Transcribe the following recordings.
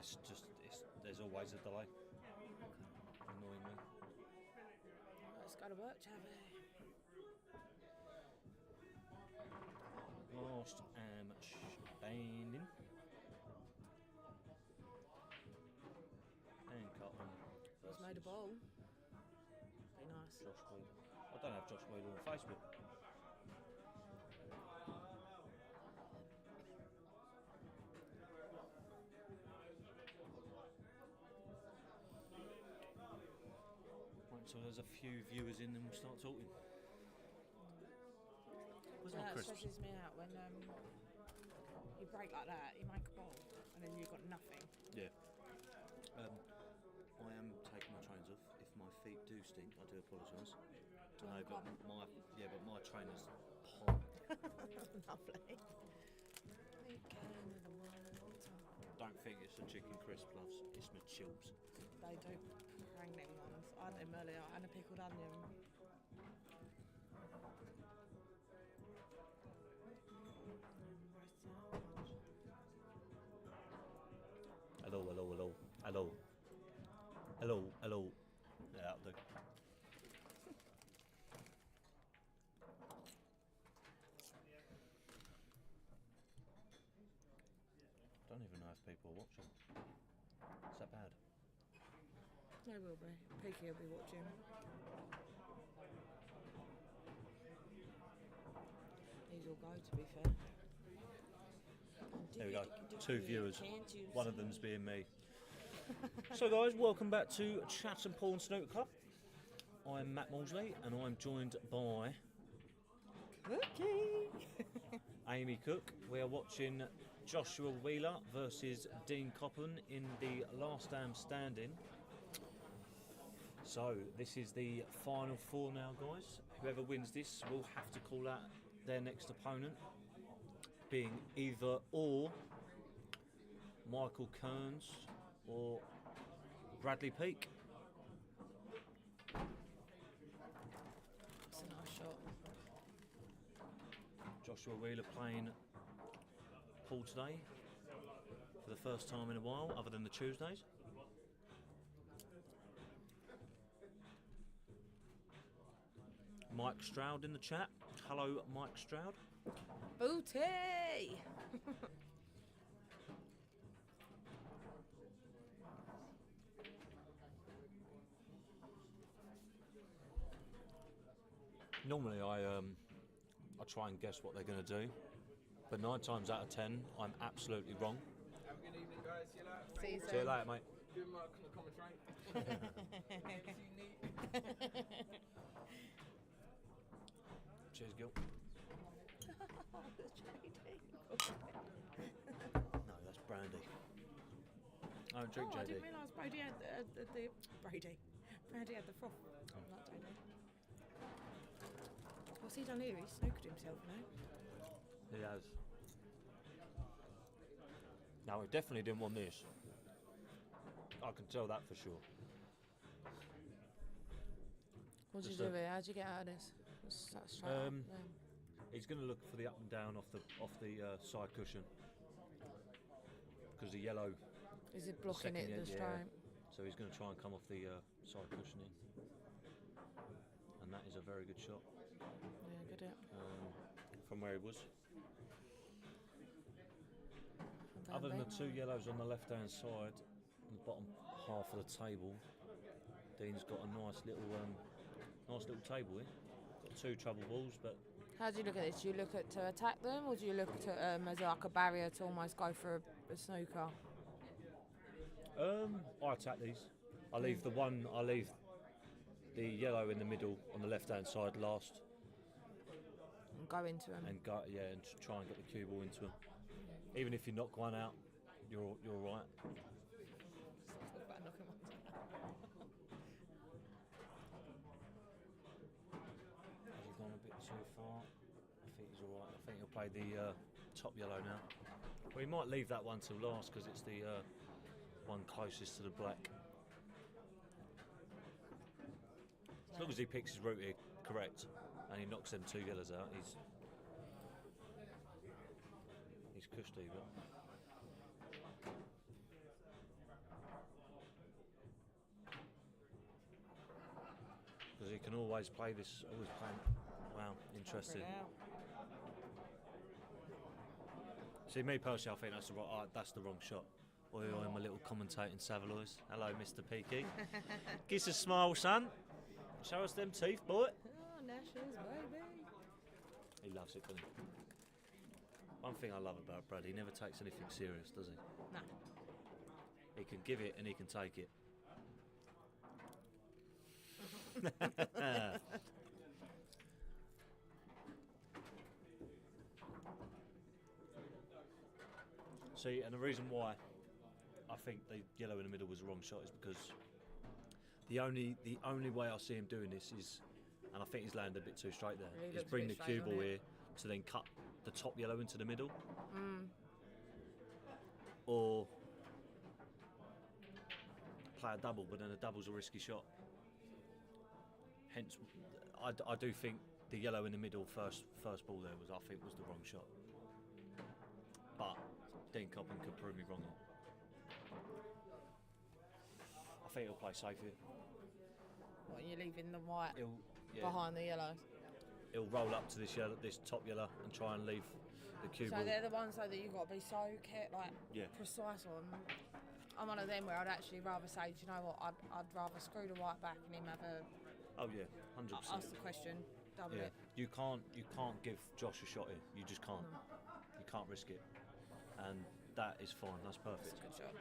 there's always a delay. Annoyingly. Let's go to work, Chavi. Last am standing. And Cotton. He's made a bowl. Be nice. Josh Wheeler. I don't have Josh Wheeler on Facebook. Right, so there's a few viewers in, then we'll start talking. Where's my That crisps? stresses me out when you break like that, you make a bowl, and then you've got nothing. Yeah. I am taking my trainers off. If my feet do stink, I do apologise. I know, but my trainers hot. Lovely. We came with the world. Don't think it's the chicken crisp loves. It's my chills. They do pregnant ones. I had them earlier and a pickled onion. Hello, hello, hello, hello, hello, hello. Yeah, that'll do. I don't even know if people are watching. Is that bad? They will be. Peaky will be watching. These will go, to be fair. There we go. 2 viewers. One of them's being me. So guys, welcome back to Chatham Pool and Snooker Club. I'm Matt Maudsley and I'm joined by Cookie! Amy Cook. We are watching Joshua Wheeler versus Dean Coppin in the last am standing. So this is the final 4 now, guys. Whoever wins this will have to call out their next opponent, being either or Michael Kearns or Bradley Peake. That's a nice shot. Joshua Wheeler playing pool today for the first time in a while, other than the Tuesdays. Mike Stroud in the chat. Hello, Mike Stroud. Booty! Normally I try and guess what they're going to do, but 9 times out of 10 I'm absolutely wrong. Have a good evening, guys. See you later. See you See you later, mate. Doing my comments right. See you neat. Cheers, Gil. No, that's brandy. I don't drink I JD. didn't realise Brady had the Brady had the froth. Not JD. What's he done here? He's snookered himself now. He has. No, he definitely didn't want this. I can tell that for sure. What did you Just do a- here? How'd you get out of this? That's straight up, yeah. He's going to look for the up and down off the side cushion because the yellow. Is it blocking second it, the stripe? So he's going to try and come off the side cushioning, and that is a very good shot Yeah, good it. from where he was. Bam, Other than the bam. 2 yellows on the left-hand side, on the bottom half of the table, Dean's got a nice little table here. Got 2 trouble balls, but How do you look at this? Do you look at to attack them, or do you look at as like a barrier to almost go for a snooker? I attack these. I leave the yellow in the middle on the left-hand side last, And go into them. and and try and get the cue ball into them. Even if you knock one out, you're all right. Has he gone a bit too far? I think he's all right. I think he'll play the top yellow now. Well, he might leave that one till last because it's the one closest to the black. As long as he picks his route here correct and he knocks them 2 yellows out, he's cushed even. can always play this. Always play. Wow, interesting. See, me personally, I think that's the wrong shot. Oi, oi, my little commentating Savaloys. Hello, Mr. Peaky. Give us a smile, son. Show us them teeth, boy. Oh, Nash's baby. He loves it, doesn't he? One thing I love about Brad, he never takes anything serious, does he? No. He can give it and he can take it. See, and the reason why I think the yellow in the middle was the wrong shot is because the only way I see him doing this is, and I think he's landed a bit too straight there, He is looks a bring the bit straight cue on ball it. here to then cut the top yellow into the middle, Mm. or play a double, but then a double's a risky shot. Hence, I do think the yellow in the middle first ball there was the wrong shot. But Dean Coppin could prove me wrong. I think he'll play safe here. What, you're leaving the white He'll behind the yellow? he'll roll up to this top yellow, and try and leave the cue So ball. they're the ones though that you've got to be so Yeah. precise on. I'm one of them where I'd actually rather say, do you know what, I'd rather screw the white back and him have a Oh yeah, 100%. ask the question, double Yeah, it. you can't give Josh a shot here. You just can't. No. You can't risk it, and that is fine. That's That's perfect. a good shot.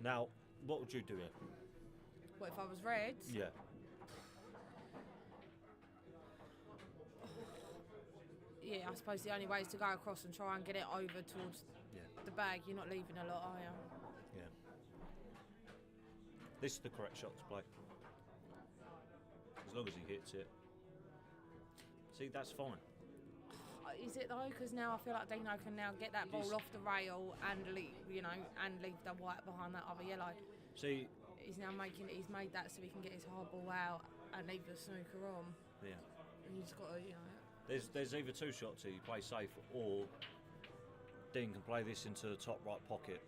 Now, what would you do here? What if I was red? Yeah. Yeah, I suppose the only way is to go across and try and get it over towards Yeah. the bag. You're not leaving a lot, are you? Yeah. This is the correct shot to play. As long as he hits it. See, that's fine. Is it though? Because now I feel like Dino can now get that It ball is. off the rail and leave, and leave the white behind that other yellow. See, He's made that so he can get his hard ball out and leave the snooker on. yeah. And you just got to, There's either two shots here. You play safe, or Dean can play this into the top right pocket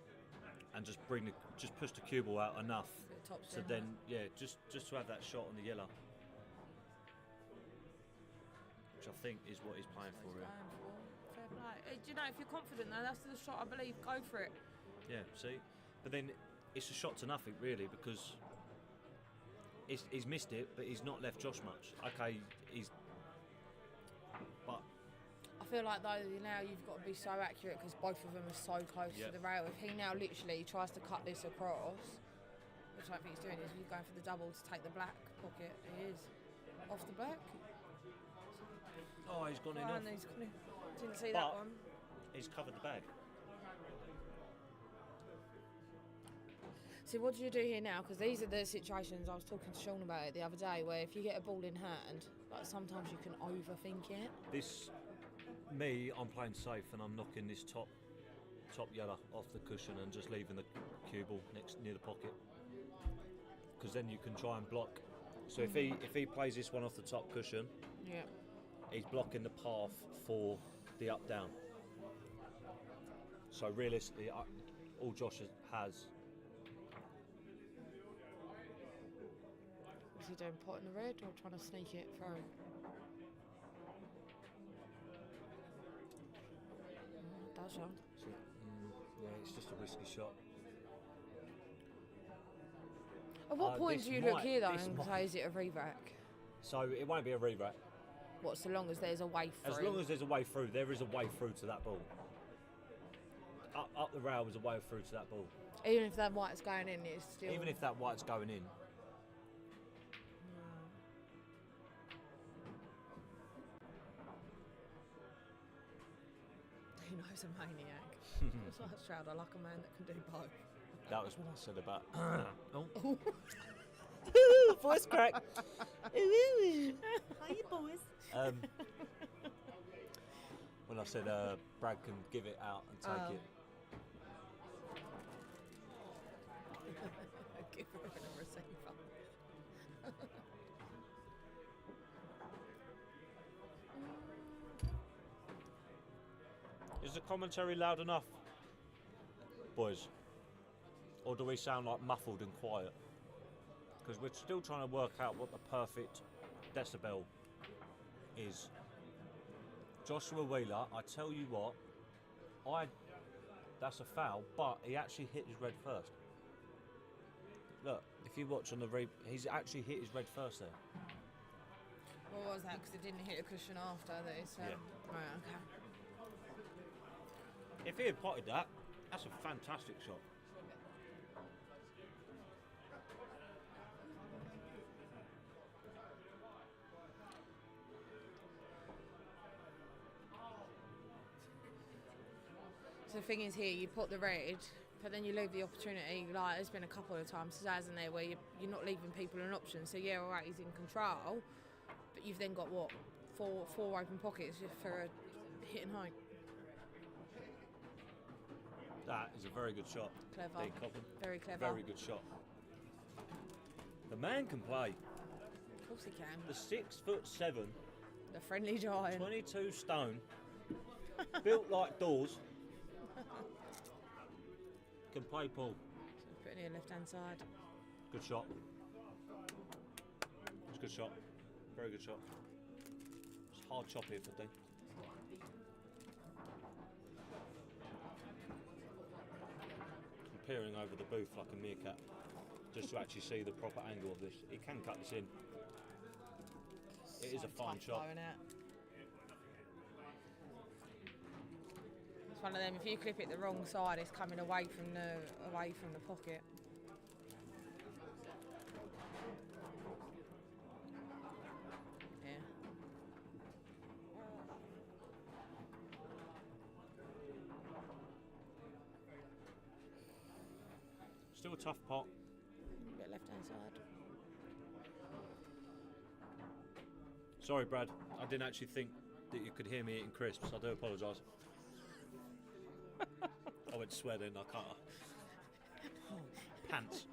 and just push the cue ball out enough get top to spin. then just to have that shot on the yellow, which I think is what he's playing for here. Fair play. Do you know, if you're confident though, that's the shot I believe. Go for it. Yeah, see, but then it's a shot to nothing really, because he's missed it, but he's not left Josh much. Okay, but I feel like though now you've got to be so accurate because both of them are so close Yep. to the rail. If he now literally tries to cut this across, which I don't think he's doing, is he's going for the double to take the black pocket. He is off the black. oh, he's gone in Oh, off. and he's gonna, didn't see But- that one. He's covered the bag. See, what do you do here now? Because these are the situations I was talking to Sean about it the other day, where if you get a ball in hand, like sometimes you can overthink it. I'm playing safe, and I'm knocking this top yellow off the cushion and just leaving the cue ball near the pocket, because then you can try and block. So if he plays this one off the top cushion, Yeah. he's blocking the path for the up down. So realistically, all Josh has. Is he doing pot in the red or trying to sneak it through? Does you? Yeah, it's just a risky shot. At what point this do you look might- here though this and might- say, is it a re-rack? So it won't be a re-rack. What, so long as there's a way through? As long as there's a way through, there is a way through to that ball. Up the rail is a way through to that ball. Even if that white's going in, it's still... Even if that white's going in. He knows a maniac. It's like Stroud, I like a man that can do both. That was what I said about. Oh. Voice crack. How you boys? When I said Brad can give it out and take Oh. it. Give her a receiver. Is the commentary loud enough, boys? Or do we sound like muffled and quiet? Because we're still trying to work out what the perfect decibel is. Joshua Wheeler, I tell you what, that's a foul, but he actually hit his red first. Look, if you watch on the he's actually hit his red first there. What was that? Because it didn't hit a cushion after that. Yeah. Right, okay. If he had potted that, that's a fantastic shot. So the thing is here, you put the red, but then you leave the opportunity, like there's been a couple of times, hasn't there, where you're not leaving people an option. So yeah, all right, he's in control, but you've then got, what, four open pockets for a hitting home. That is a very good shot. Clever. Dean Coppin. Very clever. Very good shot. The man can play. Of course he can. The 6'7", The friendly giant. 22 stone, built like doors, can play pool. So putting it left hand side. Good shot. It's a good shot. Very good shot. It's hard chop here for Dean. I'm peering over the booth like a meerkat just to actually see the proper angle of this. He can cut this in. It is a fine shot. It's one of them. If you clip it the wrong side, it's coming away from the pocket. Yeah. Still a tough pot. Bit left hand side. Sorry, Brad. I didn't actually think that you could hear me eating crisps. I do apologise. I went to swear then. I can't. Pants.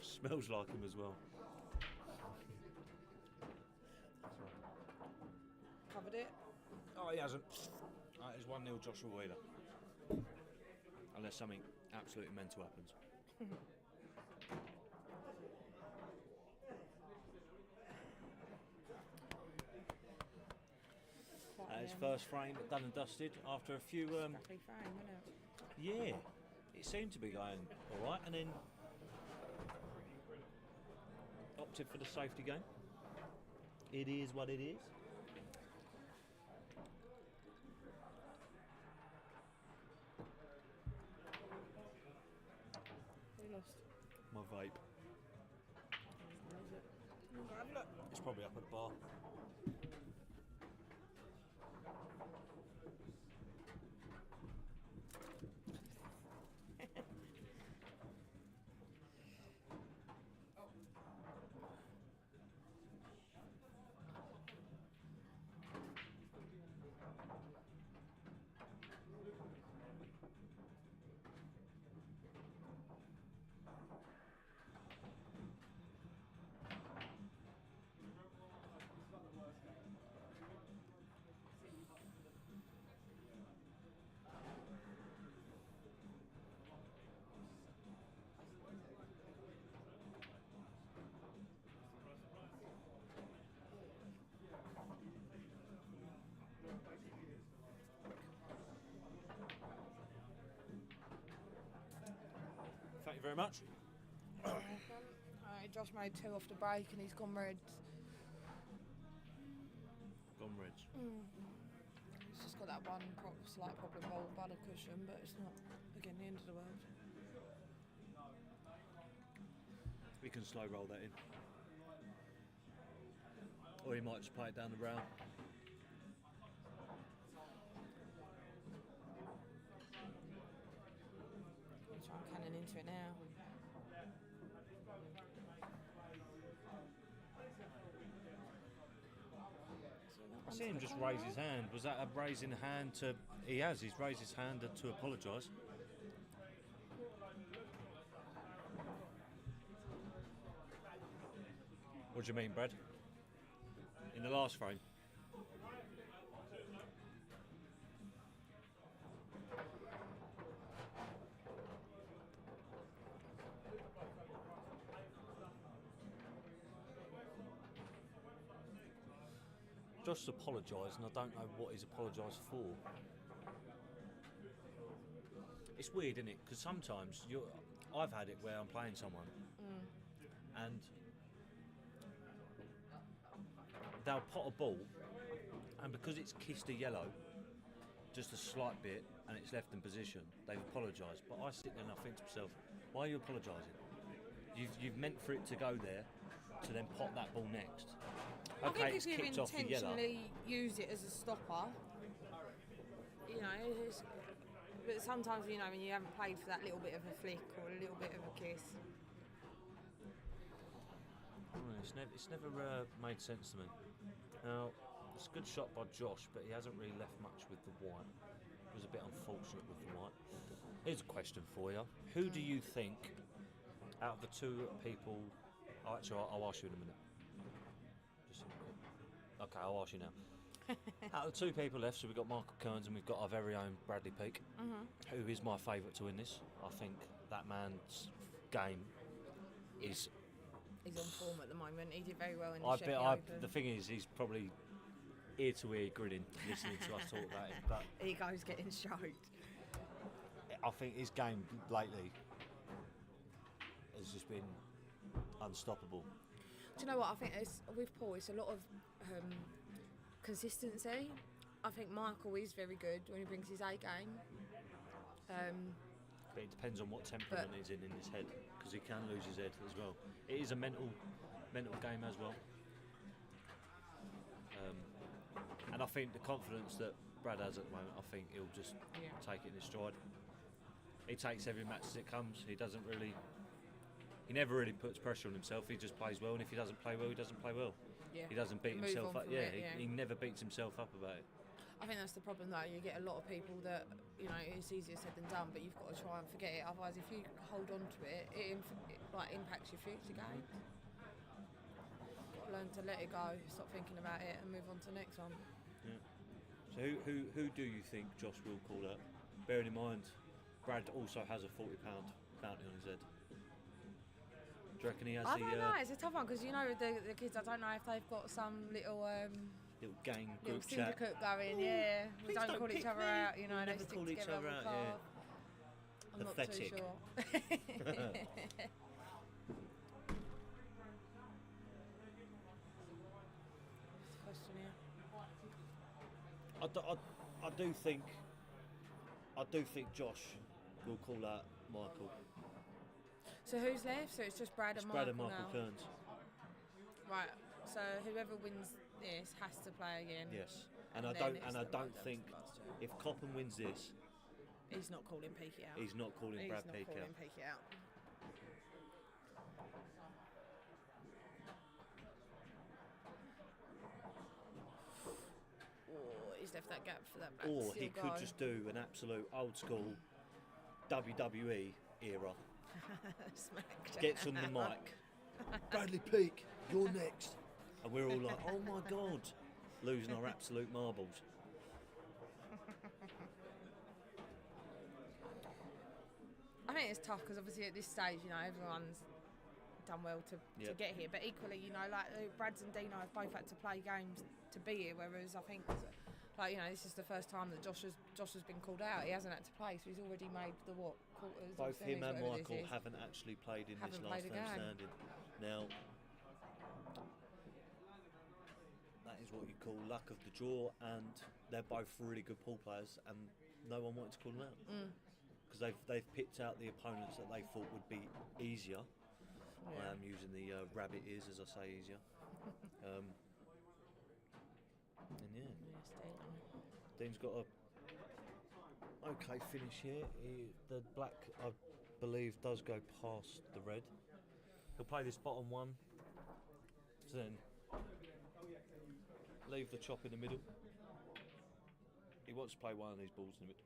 Smells like him as well. Covered it. Oh, he hasn't. That is 1-0 Joshua Wheeler. Unless something absolutely mental happens. His first frame done and dusted after a few. Scrappy frame, isn't it? Yeah, it seemed to be going all right, and then opted for the safety game. It is what it is. Who lost? My vape. It's probably up at the bar. Thank you very much. Alright, Josh made 2 off the break and he's gone red. Gone Reds. He's just got that one slight problem by the cushion, but it's not, again, the end of the world. We can slow roll that in. Or he might just play it down the rail. I'll try and cannon into it now. I see him just raise his hand. Was that a raising hand to... He's raised his hand to apologise. What do you mean, Brad? In the last frame? Josh's apologised, and I don't know what he's apologised for. It's weird, isn't it? Because sometimes I've had it where I'm playing someone, and they'll pot a ball, and because it's kissed a yellow, just a slight bit, and it's left in position, they've apologised. But I sit there and I think to myself, why are you apologising? You've meant for it to go there, to then pot that ball next. I Okay, think it's if you kicked off the yellow. intentionally use it as a stopper, you know, but sometimes, you know, when you haven't played for that little bit of a flick or a little bit of a kiss. It's never made sense to me. Now, it's a good shot by Josh, but he hasn't really left much with the white. It was a bit unfortunate with the white. Here's a question for you. Who do you think, out of the two people... Oh, actually, I'll ask you in a minute. Okay, I'll ask you now. Out of the two people left, so we've got Michael Kearns and we've got our very own Bradley Peake, who is my favourite to win this. I think that man's game is... He's on form at the moment. He did very well in the Sheffield Open. The thing is, he's probably ear to ear grinning, listening to us talk about him. But ego's getting stroked. I think his game lately has just been unstoppable. Do you know what? I think with Paul, it's a lot of consistency. I think Michael is very good when he brings his A game. But it depends on what temperament he's in his head, because he can lose his head as well. It is a mental game as well. And I think the confidence that Brad has at the moment, I think he'll just take it in his stride. He takes every match as it comes. He never really puts pressure on himself. He just plays well, and if he doesn't play well, he doesn't play well. Yeah. He doesn't beat Move himself on up. from it, He never beats himself up about it. I think that's the problem though. You get a lot of people that, you know, it's easier said than done, but you've got to try and forget it. Otherwise, if you hold on to it, it impacts your future game. Got to learn to let it go, stop thinking about it, and move on to the next one. Yeah. So who do you think Josh will call out? Bearing in mind, Brad also has a £40 bounty on his head. Do you reckon he has I don't know, it's a tough one because, you know, the kids, I don't know if they've got some little gang little group chat. syndicate going, yeah. We Please don't call pick each other me. out, you know, We they never stick call each together other on out, the car. I'm Pathetic. not too sure. Question here. I do think Josh will call out Michael. So who's left? So it's just Brad It's and Brad Michael and Michael now. Kearns. Right. So whoever wins this has to play again. Yes. And then I don't it's the think last two. if Coppen wins this, He's not calling Peaky out. he's not calling He's Brad not Peake calling out. Peaky out. Oh, he's left that gap for that back Or to he still could go. just do an absolute old school WWE era. Smackdown. Gets on the mic. Bradley Peake, you're next. And we're all like, oh my God, losing our absolute marbles. I think it's tough because obviously at this stage, you know, everyone's done well to get here. But equally, you know, like Brads and Dino have both had to play games to be here, whereas I think, like, you know, this is the first time that Josh has been called out. He hasn't had to play, so he's already made the quarters. Both semis, him and whatever this Michael is. haven't actually played in Haven't this played last a man game. standing. Now, that is what you call luck of the draw, and they're both really good pool players, and no one wanted to call them out. Because they've picked out the opponents that they thought would be easier. I am using the rabbit ears as I say easier. And yeah, Dean's got a okay finish here. The black, I believe, does go past the red. He'll play this bottom one, to then leave the chop in the middle. He wants to play one of these balls in the middle.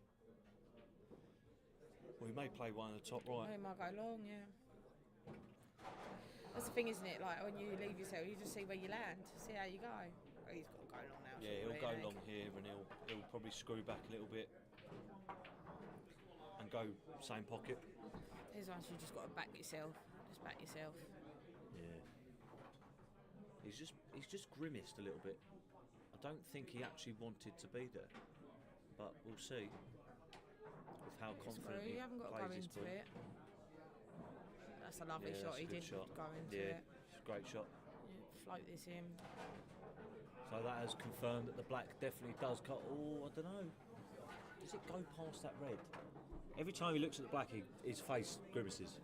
Well, he may play one in the top right. He might go long, yeah. That's the thing, isn't it? Like when you leave yourself, you just see where you land, see how you go. Oh, he's got to go long now. Yeah, he'll surely, go ain't he? long here and he'll probably screw back a little bit and go same pocket. These ones you just got to back yourself. Just back yourself. Yeah. He's just grimaced a little bit. I don't think he actually wanted to be there, but we'll see with how confident You he haven't got to plays go his into ball. it. That's a lovely Yeah, shot. that's a He good did shot. go into Yeah, it. it's a great shot. Yeah, float this in. So that has confirmed that the black definitely does cut. Oh, I don't know. Does it go past that red? Every time he looks at the black, his face grimaces.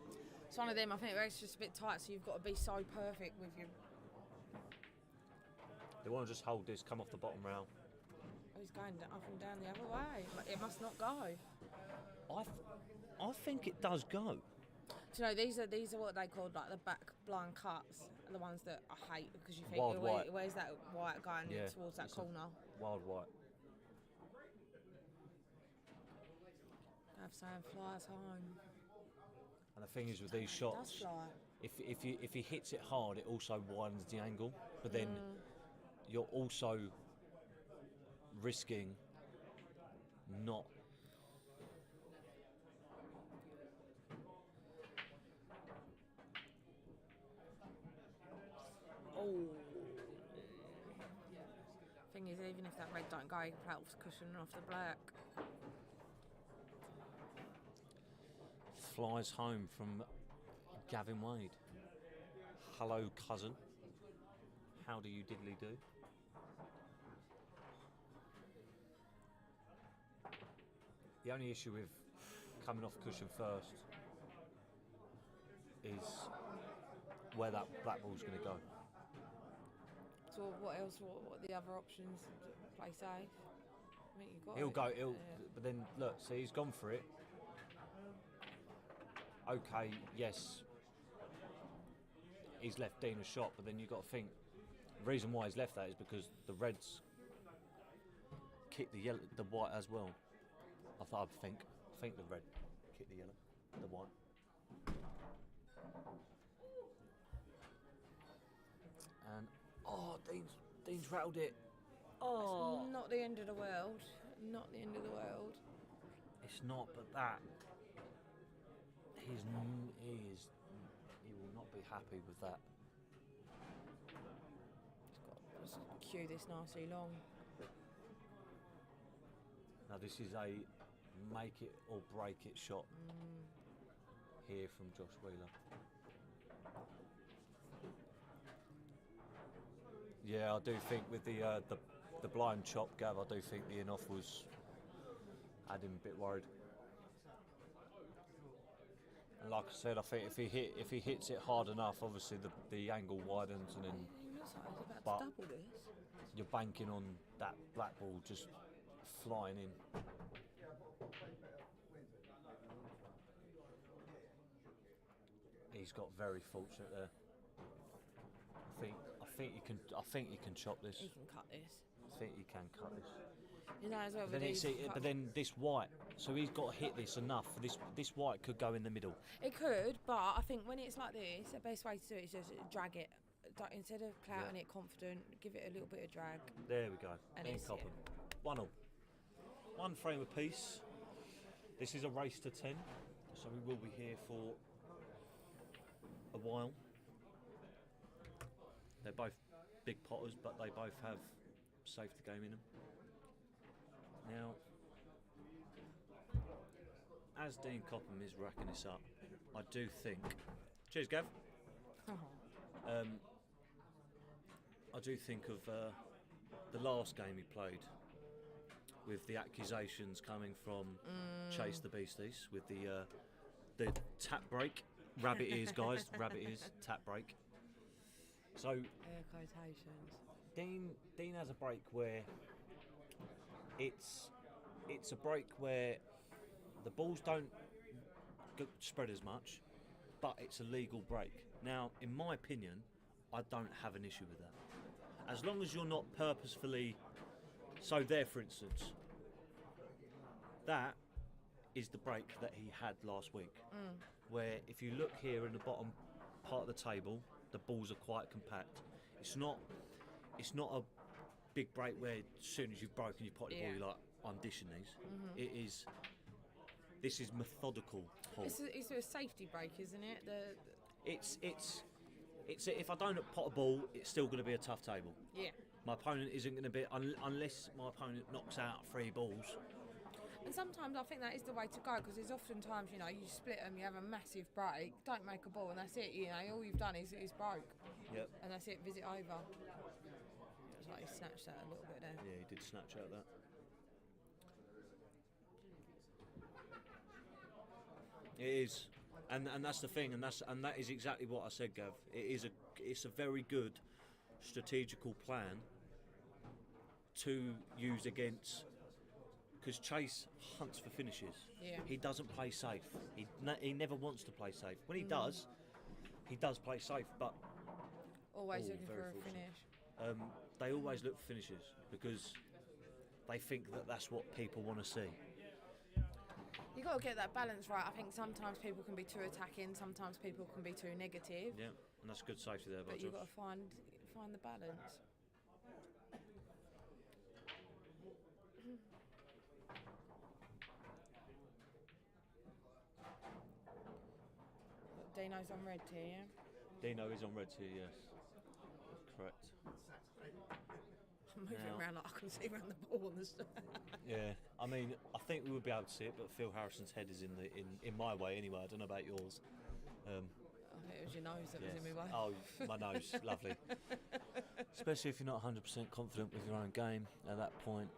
It's one of them. I think it's just a bit tight, so you've got to be so perfect with your. They want to just hold this, come off the bottom rail. Oh, he's going up and down the other way. It must not go. I think it does go. Do you know, these are what they call like the back blind cuts, the ones that I hate because you think, Wild oh, white. where's that white going Yeah, towards that it's a corner? Wild white. Have Sam flies home. And the thing is with these Does shots, fly. if he hits it hard, it also widens the angle. But then you're also risking not. Oh. Thing is, even if that red don't go, you can play off the cushion and off the black. Flies home from Gavin Wade. Hello, cousin. How do you diddly do? The only issue with coming off cushion first is where that black ball's going to go. So what else? What are the other options? Play safe. I mean, you got. He'll it. go. Yeah. But then look. See, he's gone for it. Okay. Yes. He's left Dean a shot, but then you've got to think. The reason why he's left that is because the reds kicked the yellow, the white as well. I think the red kicked the yellow, the white. And Dean's rattled it. Oh, It's not the end of the world. Not the end of the world. it's not. But that he will not be happy with that. Just cue this nicely long. Now this is a make it or break it shot here from Josh Wheeler. Yeah, I do think with the blind chop, Gav, I do think the in-off had him a bit worried. And like I said, I think if he hits it hard enough, obviously the angle widens, and then He looks like he's But- about to double this. you're banking on that black ball just flying in. He's got very fortunate there. I think he can chop this. He can cut this. I think he can cut this. You know, as well. But with then, these but then this white, so he's got to hit this enough. This white could go in the middle. it could, but I think when it's like this, the best way to do it is just drag it. Instead of clouting it confident, give it a little bit of drag. There we go. And Dean it's- Copham. 1-1. One frame apiece. This is a race to 10, so we will be here for a while. They're both big potters, but they both have safety game in them. Now, as Dean Copham is racking this up, I do think. Cheers, Gav. I do think of the last game he played, with the accusations coming from Chase the Beasties, with the tap break, rabbit ears, guys, rabbit ears, tap break. So Air quotations. Dean has a break where it's a break where the balls don't spread as much, but it's a legal break. Now, in my opinion, I don't have an issue with that. As long as you're not purposefully. So there, for instance, that is the break that he had last week, where if you look here in the bottom part of the table, the balls are quite compact. It's not a big break where as soon as you've broken your pot the ball, Yeah. you're like, I'm dishing these. It is. This is methodical pull. It's a safety break, isn't it? It's if I don't pot a ball, it's still going to be a tough table. Yeah. My opponent isn't going to be unless my opponent knocks out 3 balls. And sometimes I think that is the way to go, because there's often times, you know, you split them, you have a massive break, don't make a ball, and that's it. You know, all you've done is broke, Yep. and that's it. Visit over. It's like he snatched that a little bit there. Yeah, he did snatch out that. It is, and that's the thing, and that is exactly what I said, Gav. It's a very good strategical plan to use against, because Chase hunts for finishes. Yeah. He doesn't play safe. He never wants to play safe. When he does play safe, but Always Oh, looking very for a fortunate. finish. they always look for finishes because they think that that's what people want to see. You got to get that balance right. I think sometimes people can be too attacking, sometimes people can be too negative, Yeah, and that's good safety there, but by you've Josh. got to find the balance. Dino's on red here, yeah? Dino is on red here, yes. Correct. I'm moving Now- around like I can see around the ball on the Yeah, I mean, I think we would be able to see it, but Phil Harrison's head is in my way anyway. I don't know about yours. I think it was your nose that was Yes. in my way. Oh, my nose, lovely. Especially if you're not 100% confident with your own game at that point,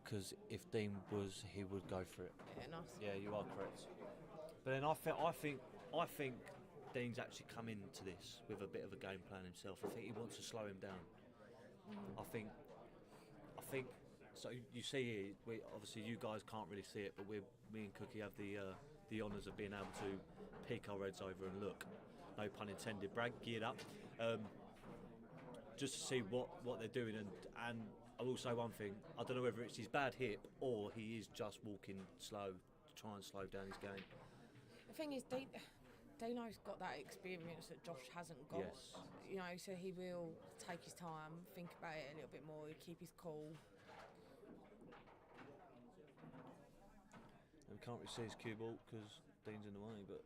because if Dean was, he would go for it. Yeah, nice. Yeah, you are correct. But then I think Dean's actually come into this with a bit of a game plan himself. I think he wants to slow him down. I think. So you see here, obviously you guys can't really see it, but me and Cookie have the honours of being able to peek our heads over and look. No pun intended. Bragg geared up, just to see what they're doing. And I will say one thing: I don't know whether it's his bad hip or he is just walking slow to try and slow down his game. The thing is, Dino's got that experience that Josh hasn't got. Yes. You know, so he will take his time, think about it a little bit more, keep his cool. And we can't really see his cue ball because Dean's in the way, but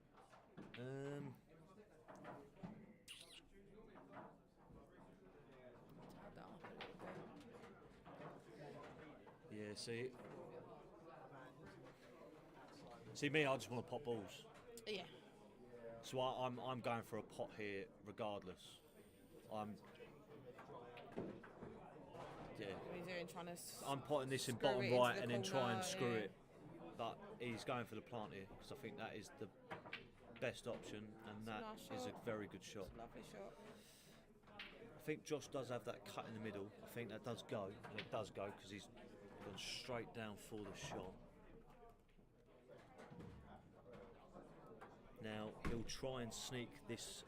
Tied that up a little bit. yeah. See me, I just want to pop balls. Yeah. So I'm going for a pot here regardless. Yeah. What are you doing? Trying to. I'm potting this in screw bottom it into right the and then try corner, and screw yeah. it. But he's going for the plant here because I think that is the best option, and It's a that nice is a shot. very good shot. Lovely shot. I think Josh does have that cut in the middle. I think that does go, and it does go because he's gone straight down for the shot. Now he'll try and sneak this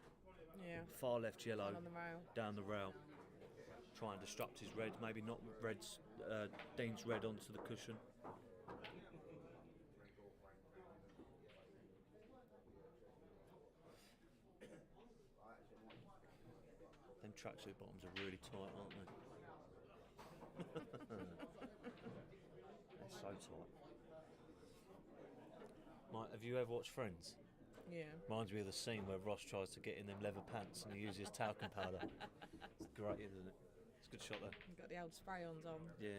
Yeah. far left yellow One on the rail. down the rail. Try and disrupt his red, maybe not Dean's red onto the cushion. Them tracksuit bottoms are really tight, aren't they? They're so tight. Have you ever watched Friends? Yeah. Reminds me of the scene where Ross tries to get in them leather pants and he uses talcum powder. It's great, isn't it? It's a good shot there. Got the old spray-ons on. Yeah.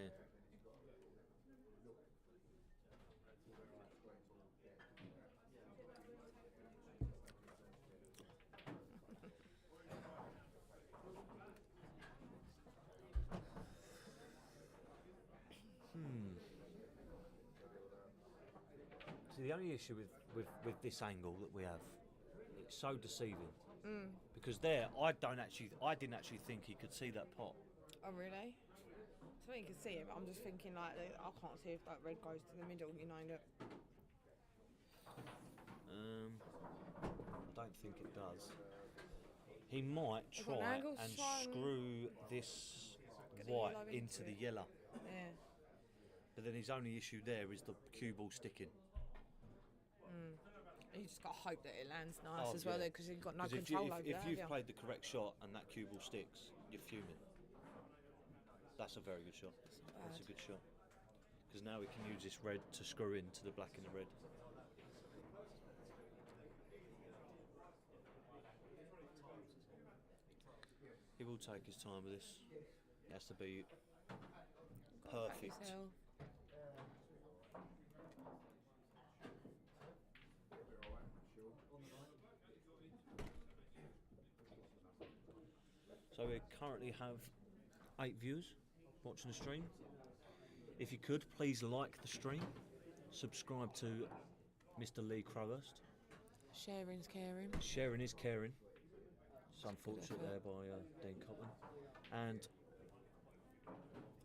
See, the only issue with this angle that we have, it's so deceiving. Because there, I didn't actually think he could see that pot. Oh, really? So you can see it, but I'm just thinking like I can't see if that red goes to the middle. You know that. I don't think it does. He might We've got an try angle to and try and screw this get the white yellow into into the it. yellow. Yeah. But then his only issue there is the cue ball sticking. You just got to hope that it lands nice Oh, as well, yeah. because you've got no 'Cause control over if that. you've have you? played the correct shot and that cue ball sticks, you're fuming. That's a very good shot. That's a bad. good shot. Because now we can use this red to screw into the black and the red. He will take his time with this. It has to be Back perfect. yourself. So we currently have 8 viewers watching the stream. If you could, please like the stream. Subscribe to Mr. Lee Crowhurst. Sharing's caring. Sharing is caring. It's unfortunate effort. there by Dean Cotton. And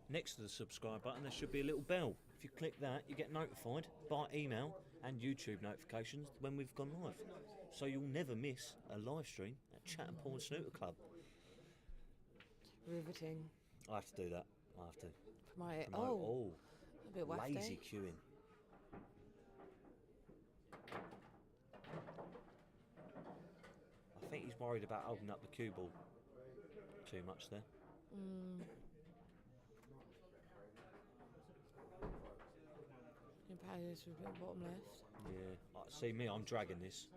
next to the subscribe button there should be a little bell. If you click that, you get notified by email and YouTube notifications when we've gone live. So you'll never miss a live stream at Chat and Paul and Snooker Club. Riveting. I have to do that. I have to. Promote it. Promote. Oh, a bit wafty. Lazy queuing. I think he's worried about opening up the cue ball too much there. You pay this with a bit of bottom left. Yeah. See me, I'm dragging this.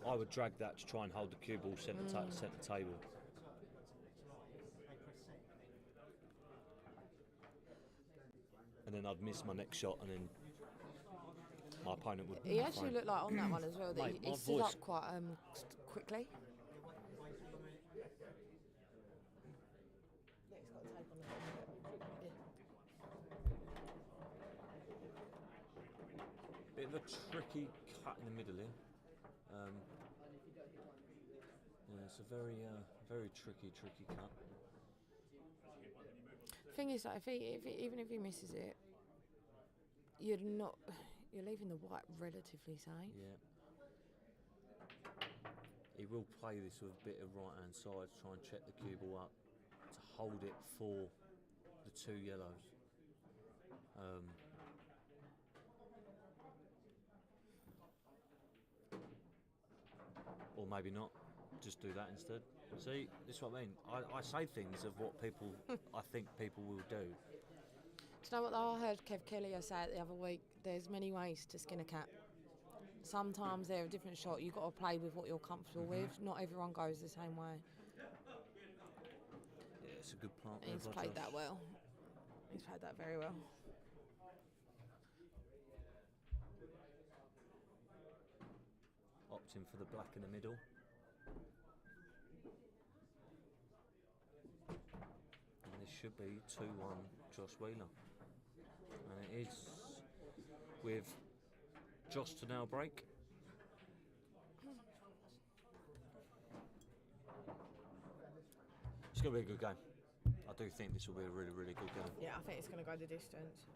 I would drag that to try and hold the cue ball centre table. And then I'd miss my next shot, and then my opponent would. He actually frame. looked like on that one as well that Mate, he my stood voice- up quite quickly. Bit of a tricky cut in the middle here. Yeah, it's a very tricky cut. Thing is, like, even if he misses it, you're leaving the white relatively safe. Yeah. He will play this with a bit of right hand side to try and check the cue ball up to hold it for the 2 yellows. Or maybe not. Just do that instead. See, this is what I mean. I say things of what people I think people will do. Do you know what though? I heard Kev Kelly say it the other week. There's many ways to skin a cat. Sometimes they're a different shot. You've got to play with what you're comfortable with. Not everyone goes the same way. Yeah, it's a good plant. And he's played that well. He's played that very well. Opting for the black in the middle. And this should be 2-1 Josh Wheeler. And it is with Josh to now break. It's going to be a good game. I do think this will be a really, really good game. Yeah, I think it's going to go the distance.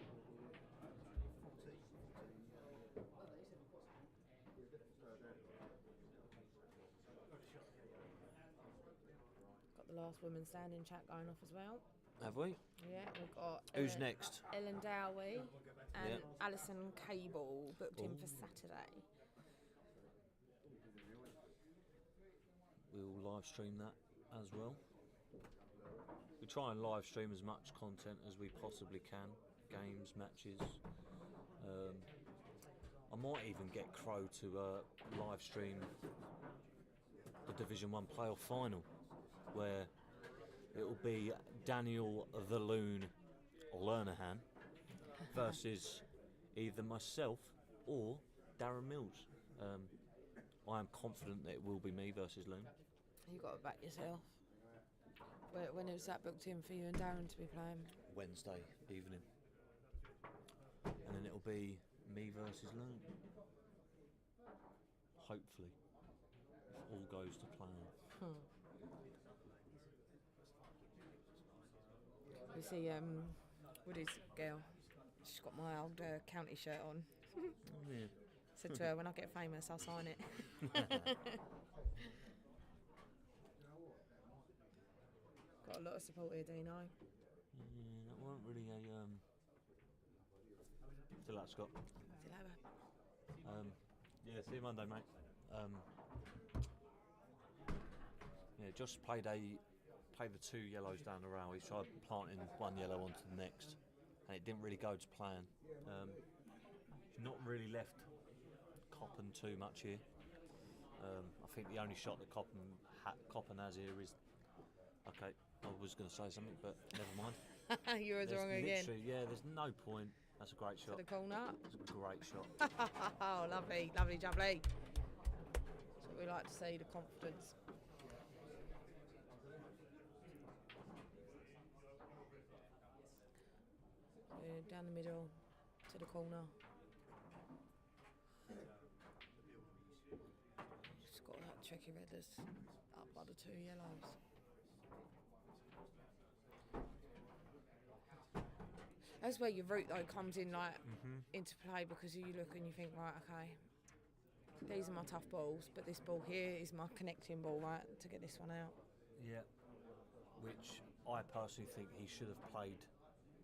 Got the last woman standing chat going off as well. Have we? Yeah, we've got Who's next? Ellen Dowie and Yeah. Alison Cable booked in for Ooh. Saturday. We'll live stream that as well. We try and live stream as much content as we possibly can. Games, matches. I might even get Crow to live stream the Division 1 playoff final, where it will be Daniel the Loon Lernahan versus either myself or Darren Mills. I am confident that it will be me versus Loon. You got to back yourself. When is that booked in for you and Darren to be playing? Wednesday evening. And then it'll be me versus Loon. Hopefully, if all goes to plan. You see, Woody's girl, she's got my old county shirt on. Oh, yeah. Said to her, when I get famous, I'll sign it. Got a lot of support here, Dino. Yeah, that weren't really a Feel that, Scott. See you later. Yeah, see you Monday, mate. Yeah, Josh played the 2 yellows down the rail. He tried planting 1 yellow onto the next, and it didn't really go to plan. He's not really left Coppen too much here. I think the only shot that Coppen has here is... Okay, I was going to say something, but never mind. You were wrong again. Yeah, there's no point. That's a great To shot. the corner. It's a great shot. Oh, lovely, lovely jubbly. That's what we like to see, the confidence. Down the middle to the corner. Just got that tricky red that's up by the 2 yellows. That's where your route though comes in into play, because you look and you think, right, okay, these are my tough balls, but this ball here is my connecting ball, right, to get this one out Yeah. Which I personally think he should have played.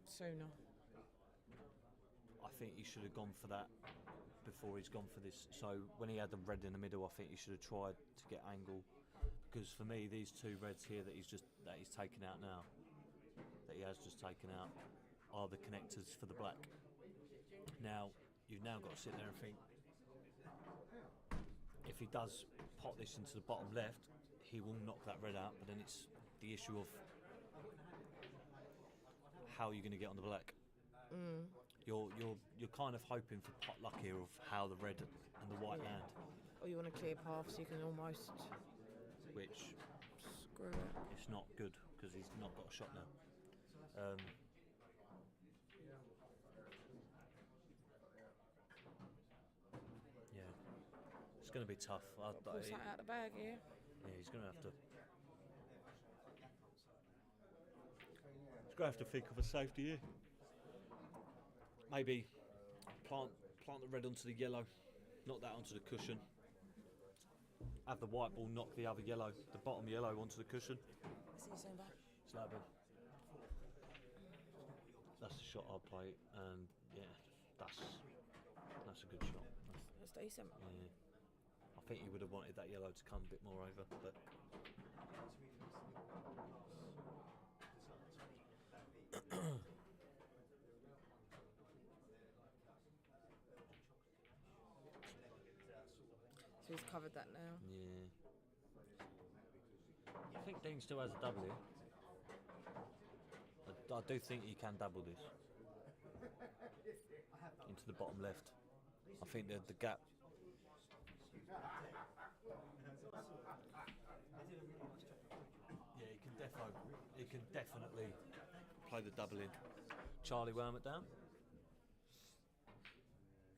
sooner. I think he should have gone for that before he's gone for this. So when he had the red in the middle, I think he should have tried to get angle. Because for me, these 2 reds here that he's taken out now, that he has just taken out, are the connectors for the black. Now you've now got to sit there and think, if he does pot this into the bottom left, he will knock that red out. But then it's the issue of how you're going to get on the black. You're kind of hoping for pot luck here of how the red and the white land, Or you want a clear path so you can almost which screw it. it's not good because he's not got a shot now. Yeah, it's going to be tough. Pull something out the bag here. Yeah, he's going to have to. He's going to have to think of a safety here. Maybe plant the red onto the yellow, knock that onto the cushion. Have the white ball knock the other yellow, the bottom yellow onto the cushion. See you soon, bye. Slab in. That's the shot I'll play, and yeah, that's a good shot. That's decent. Yeah. I think he would have wanted that yellow to come a bit more over, but So he's covered that now. yeah. I think Dean still has a double here. I do think he can double this into the bottom left. I think the gap. Yeah, he can definitely play the double in. Charlie wound it down.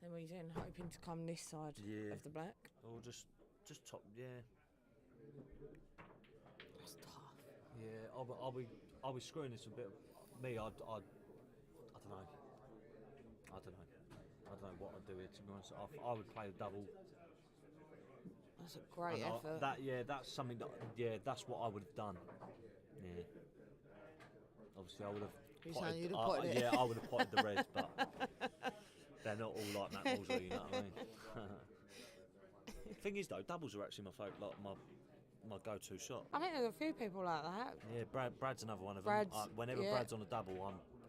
Then what are you doing? Hoping to come this side Yeah. of the black? Or just top, yeah. That's tough. Yeah, I'll be screwing this a bit. Me, I don't know. I don't know what I'd do here, to be honest. I would play the double. That's a great And effort. that's something that's what I would have done. Yeah. Obviously, I would have. You're saying you'd have potted it? Yeah, I would have potted the reds, but they're not all like Matt Mosley, you know what I mean? Thing is, though, doubles are actually my favourite, like my go-to shot. I think there's a few people like that. Yeah, Brad's another one of Brad's, them. Whenever yeah. Brad's on a double,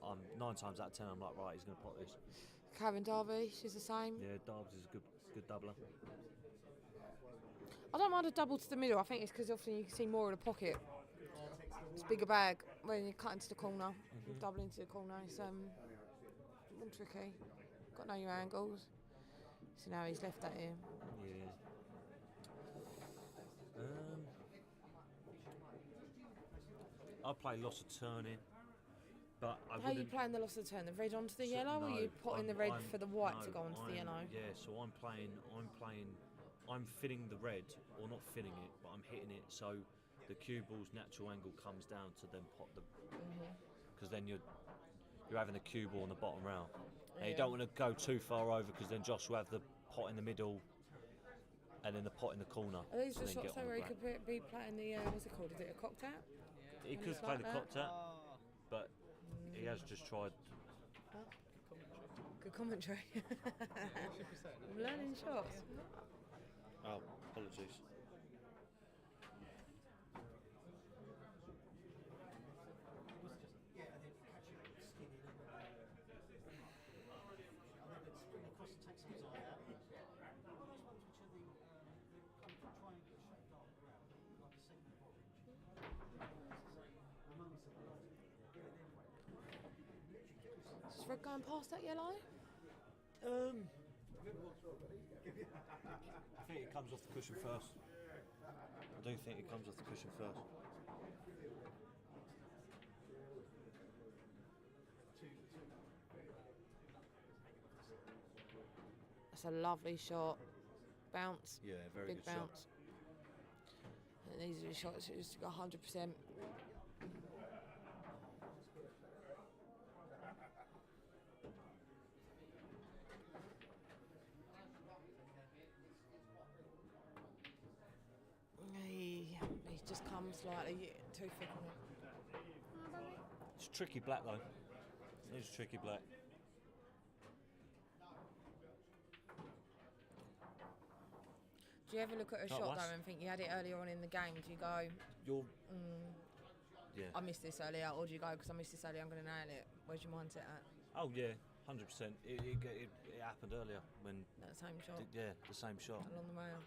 I'm 9 times out of 10, I'm like, right, he's going to pot this. Karen Darby, she's the same. Yeah, Darbs is a good doubler. I don't mind a double to the middle. I think it's because often you can see more of the pocket. It's a bigger bag when you cut into the corner, double into the corner. It's more tricky. Got to know your angles. So now he's left that here. Yeah. I play loss of turning, but I How are you wouldn't. playing the loss of turn? The red onto the So, yellow, or no, you potting the red I'm- for the white no, to go onto the yellow? Yeah, so I'm fitting the red, or not fitting it, but I'm hitting it so the cue ball's natural angle comes down to then pot the, because then you're having the cue ball on the bottom rail. And you Yeah. don't want to go too far over because then Josh will have the pot in the middle and then the pot in the corner. Are these to the then shots get though on where the he black. could be playing the, what's it called? Is it a cocktail? He when could it's play like the that? cocktail, but he has just tried. Good Good commentary. What should we say? I'm learning shots. Oh, apologies. Is Fred going past that yellow? I think it comes off the cushion first. I do think it comes off the cushion first. That's a lovely shot. Bounce. Yeah, very Big good shot. bounce. And these are the shots that just go 100%. He's just come slightly too thick on it. It's tricky black though. It is tricky black. Do you ever look at a Not shot once. though and think you had it earlier on in the game? Do you go, You're. Yeah. I missed this earlier, or do you go, because I missed this earlier, I'm going to nail it? Where's your mindset at? Oh yeah, 100%. It happened earlier when. That same shot Yeah, the same shot. along the rail.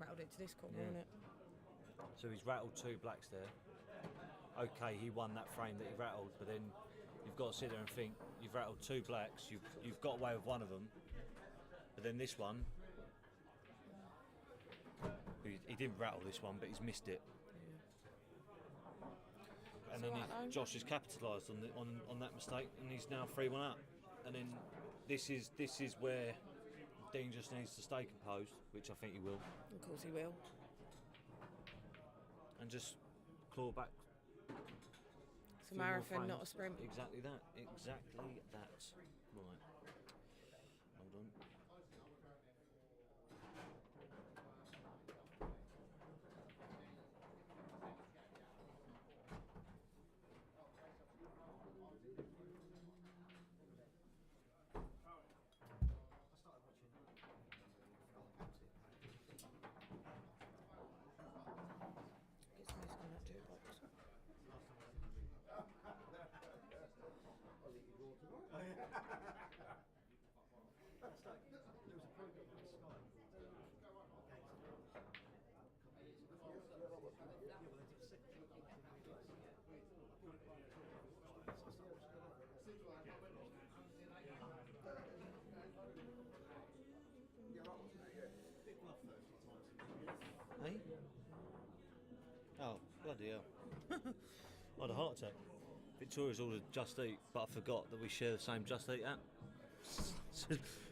Rattled it to this corner, Yeah. isn't it? So he's rattled two blacks there. Okay, he won that frame that he rattled, but then you've got to sit there and think you've rattled two blacks. You've got away with one of them, but then this one. He didn't rattle this one, but he's missed it. And then alright though. Josh has capitalised on that mistake, and he's now 3-1 up. And then this is where Dean just needs to stay composed, which I think he will, Of course he will. and just claw back. It's a few more marathon, not a frames. sprint. Exactly that. Exactly that. Right. Hold on. Get some risk on that jukebox. Hey? Oh, bloody hell. I had a heart attack. Victoria's ordered Just Eat, but I forgot that we share the same Just Eat app.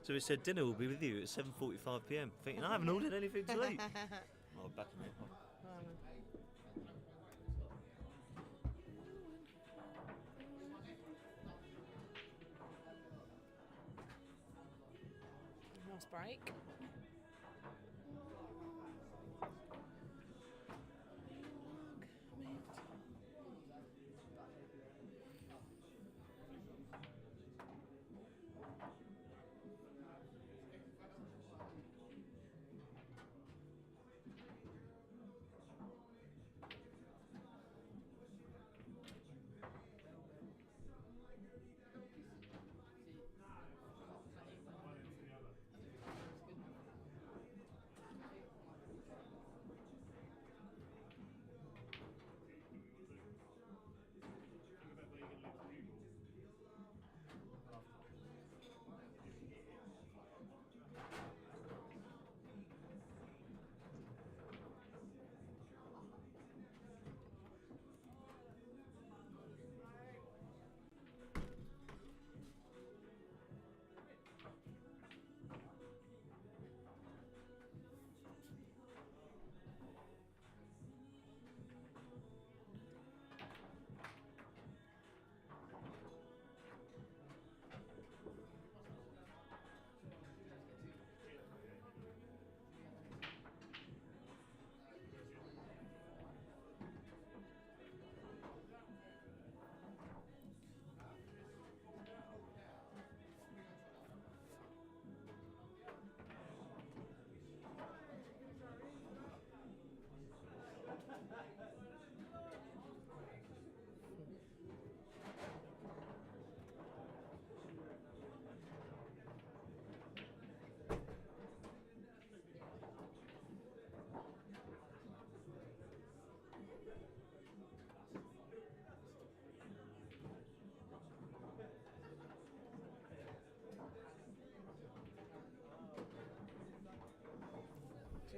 So it said dinner will be with you at 7:45 p.m. Thinking I haven't ordered anything to eat. Oh, back in it. Nice break.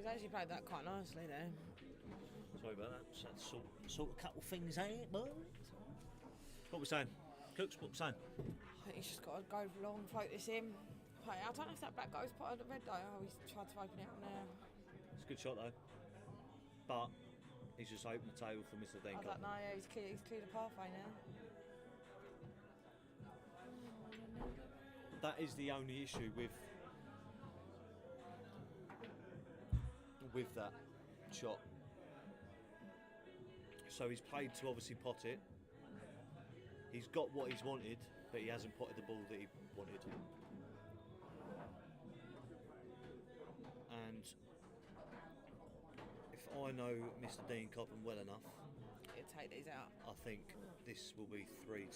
He's actually played that quite nicely there. Sorry about that. Just had to sort a couple things out, but what we're saying, Cooks, what we're saying. I think he's just got to go long, float this in. I don't know if that black guy's put on the red though. Oh, he's tried to open it up now. It's a good shot though, but he's just opened the table for Mr. Dean I Cotton. don't know, he's cleared the pathway now. That is the only issue with that shot. So he's played to obviously pot it. He's got what he's wanted, but he hasn't potted the ball that he wanted. And if I know Mr. Dean Cobham well enough, He'll take these out. I think this will be 3-2.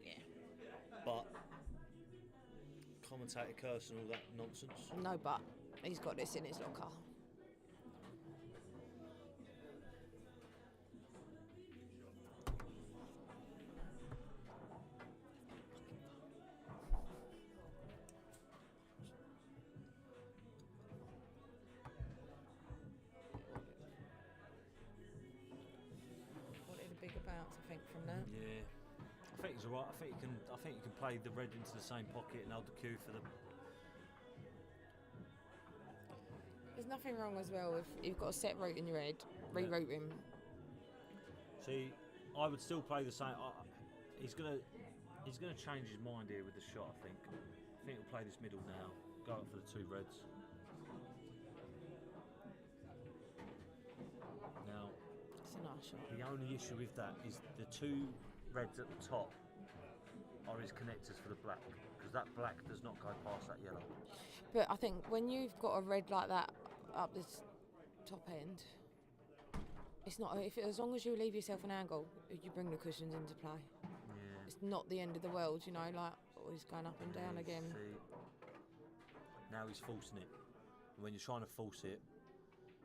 Yeah. But commentator curse and all that nonsense. No, but he's got this in his locker. Wanted a bigger bounce, I think, from that. Yeah, I think he's alright. I think you can play the red into the same pocket and hold the cue for the. There's nothing wrong as well if you've got a set route in your head, reroute him. See, I would still play the same. He's gonna change his mind here with the shot. I think he'll play this middle now. Go up for the two reds. Now, It's a nice shot. the only issue with that is the two reds at the top are his connectors for the black, because that black does not go past that yellow. But I think when you've got a red like that up this top end, it's not. As long as you leave yourself an angle, you bring the cushions into play. Yeah. It's not the end of the world, you know. Like he's going up and down again. See, now he's forcing it. When you're trying to force it,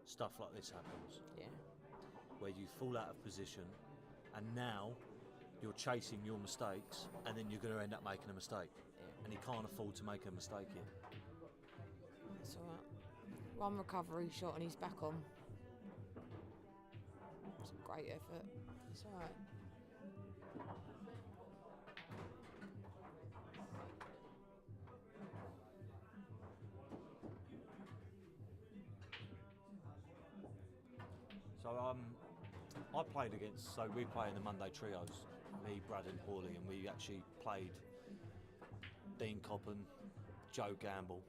stuff like this happens, Yeah. where you fall out of position, and now you're chasing your mistakes, and then you're going to end up making a mistake. Yeah. And he can't afford to make a mistake here. That's all right. One recovery shot and he's back on. It's a great effort. It's all right. So I played against. So we play in the Monday trios. Me, Brad, and Hawley, and we actually played Dean Cobham, Joe Gamble,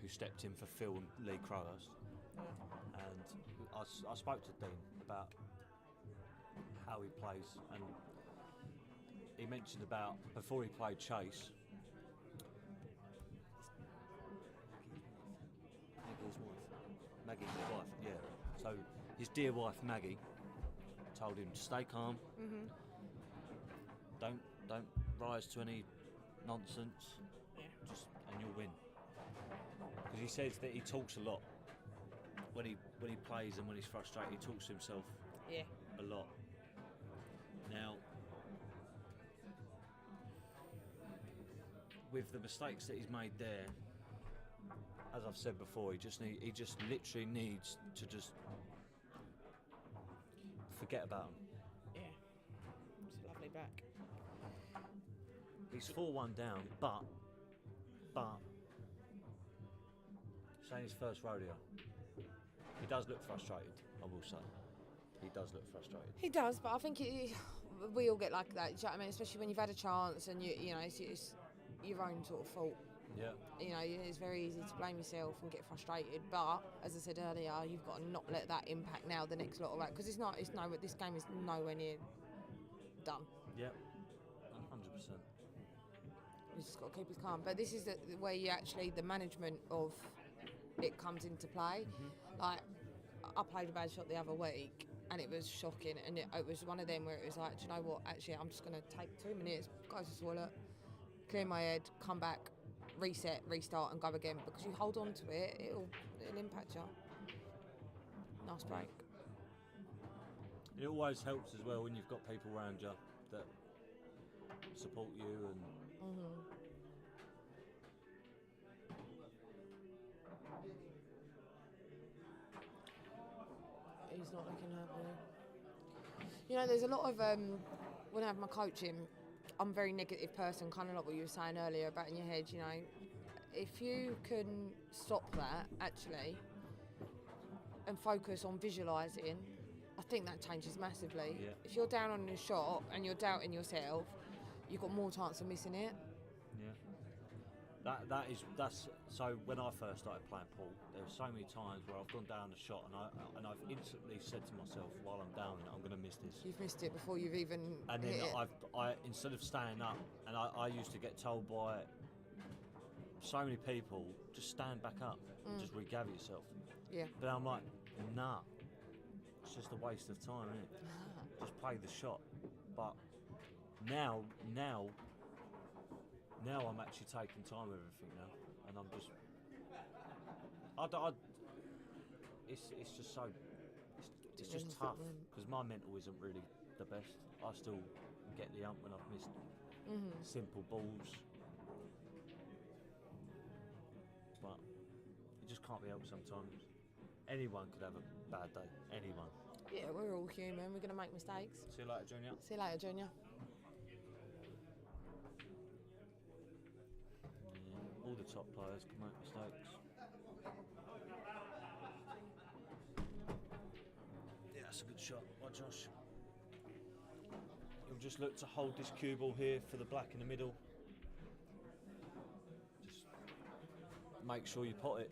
who stepped in for Phil and Lee Crowhurst. And I spoke to Dean about how he plays, and he mentioned about before he played Chase. Maggie's wife, yeah. So his dear wife Maggie told him to stay calm. Mhm. Don't rise to any nonsense. Yeah. And you'll win. Because he says that he talks a lot when he plays, and when he's frustrated, he talks to himself Yeah. a lot. Now, with the mistakes that he's made there, as I've said before, he just literally needs to just forget about them. Yeah. It's a lovely back. He's 4-1 down, but saying his first rodeo, he does look frustrated. I will say, he does look frustrated. He does, but I think we all get like that. Do you know what I mean? Especially when you've had a chance and you know it's your own sort of fault. Yeah. You know, it's very easy to blame yourself and get frustrated. But as I said earlier, you've got to not let that impact now the next lot of because this game is nowhere near done. Yep. 100%. You just got to keep it calm. But this is where you actually the management of it comes into play. Mm-hmm. Like I played a bad shot the other week and it was shocking, and it was one of them where it was like, do you know what? Actually, I'm just going to take 2 minutes, go to the toilet, clear my head, come back, reset, restart, and go again. Because you hold on to it, it'll impact you. Nice break. It always helps as well when you've got people around you that support you and. He's not looking happy. You know, there's a lot of when I have my coaching, I'm a very negative person, kind of like what you were saying earlier about in your head. You know, if you can stop that actually and focus on visualising, I think that changes massively. Yeah. If you're down on your shot and you're doubting yourself, you've got more chance of missing it. Yeah. That's so. When I first started playing pool, there were so many times where I've gone down the shot and I've instantly said to myself while I'm down, I'm going to miss this. You've missed it before you've even And then hit it. I instead of staying up, and I used to get told by so many people, just stand back up, and just regather yourself. Yeah. But I'm like, nah, it's just a waste of time, isn't it? Just play the shot. But now I'm actually taking time with everything now, and I'm just, it's just so, it's just tough because my mental isn't really the best. I still get the ump when I've missed simple balls, but it just can't be helped sometimes. Anyone could have a bad day. Anyone. Yeah, we're all human. We're going to make mistakes. See you later, Junior. See you later, Junior. Yeah, all the top players can make mistakes. Yeah, that's a good shot. Right, Josh. You'll just look to hold this cue ball here for the black in the middle. Just make sure you pot it.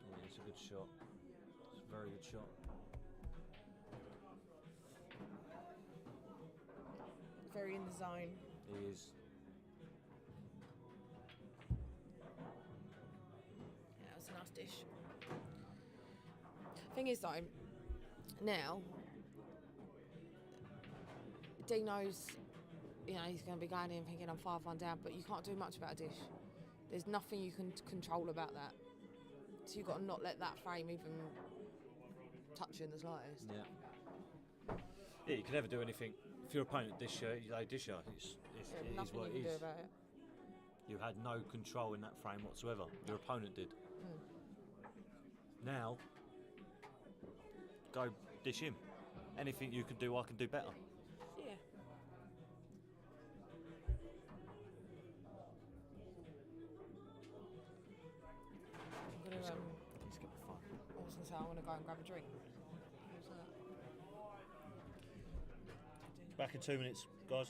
Yeah, it's a good shot. It's a very good shot. Very in the zone. He is. Yeah, that's a nice dish. Thing is though, now Dino's, you know, he's going to be going in thinking I'm 5-1 down, but you can't do much about a dish. There's nothing you can control about that. So you've got to not let that frame even touch you in the slightest. Yeah. Yeah, you can never do anything. If your opponent dish you, they dish you. It is Nothing what you it can do is. about it. You had no control in that frame whatsoever. Your opponent did. Now, go dish him. Anything you can do, I can do better. Yeah. I'm gonna, Let's get the fun. I was going to say, I'm going to go and grab a drink. What's that? Back in 2 minutes, guys.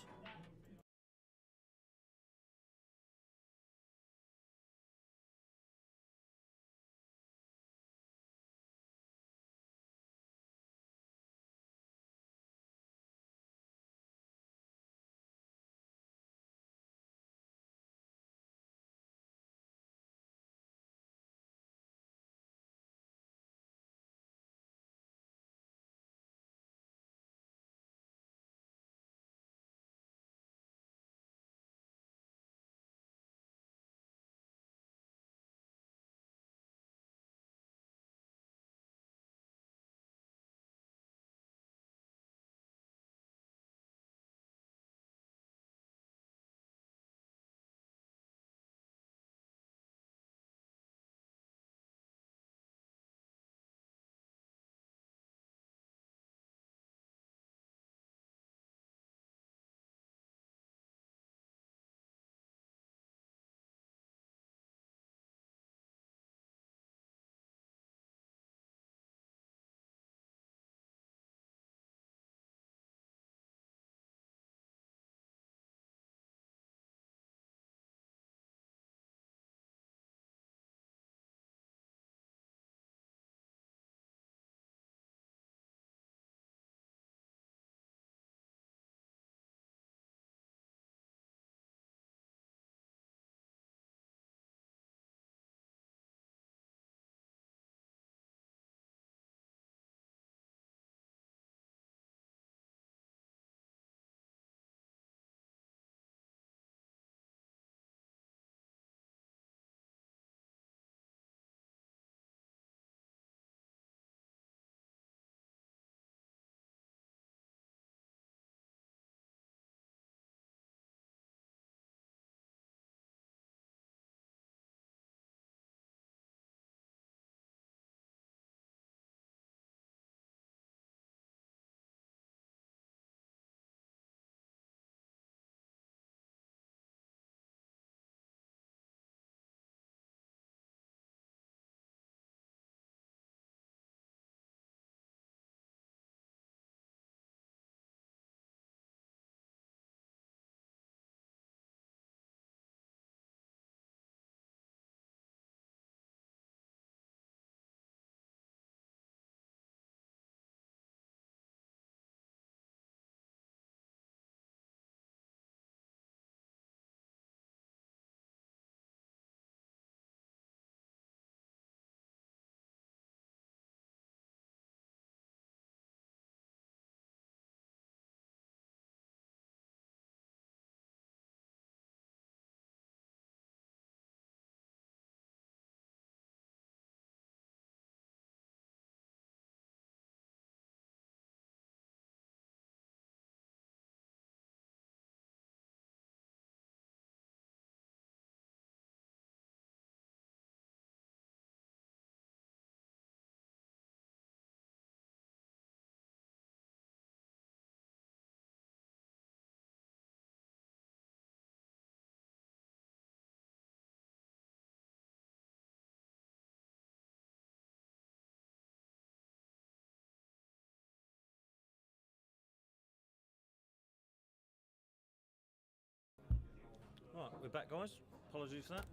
we're back, guys. Apologies for that.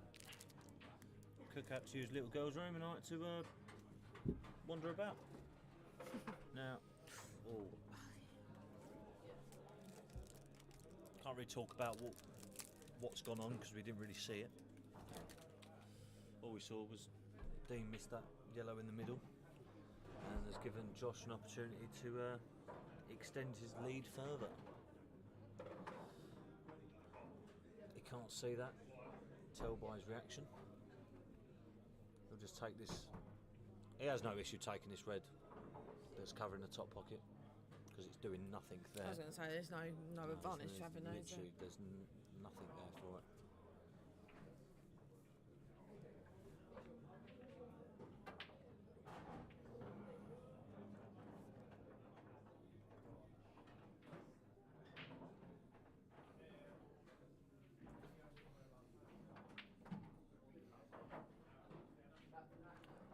Cook out to use little girl's room and I had to wander about. Now, can't really talk about what's gone on because we didn't really see it. All we saw was Dean missed that yellow in the middle and has given Josh an opportunity to extend his lead further. He can't see that, tell by his reaction. He'll just take this. He has no issue taking this red that's covering the top pocket because it's doing nothing there. I was going to say there's no advantage to having those. Literally, there's nothing there for it.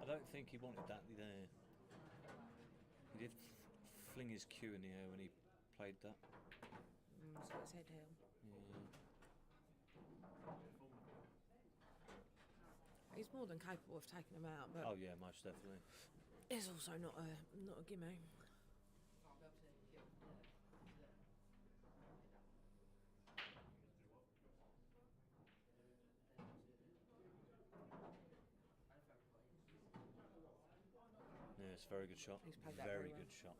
I don't think he wanted that there. He did fling his cue in the air when he played that. So it's head hill. Yeah. He's more than capable of taking them out, but Oh yeah, most definitely. it's also not a gimme. Yeah, it's a very good shot. He's played that Very very well. good shot.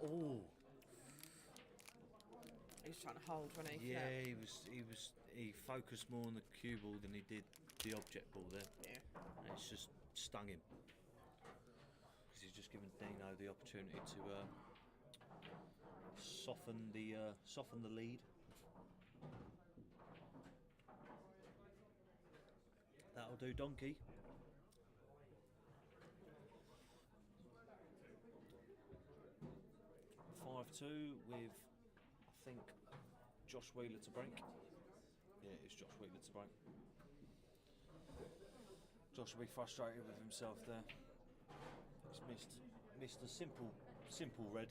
Oh, He's trying to hold when he yeah, he focused more on the cue ball than he did the object ball there. Yeah. And it's just stung him because he's just given Dino the opportunity to soften the lead. That'll do, Donkey. (5-2) with, I think, Josh Wheeler to break. Yeah, it's Josh Wheeler to break. Josh will be frustrated with himself there. He's missed a simple red,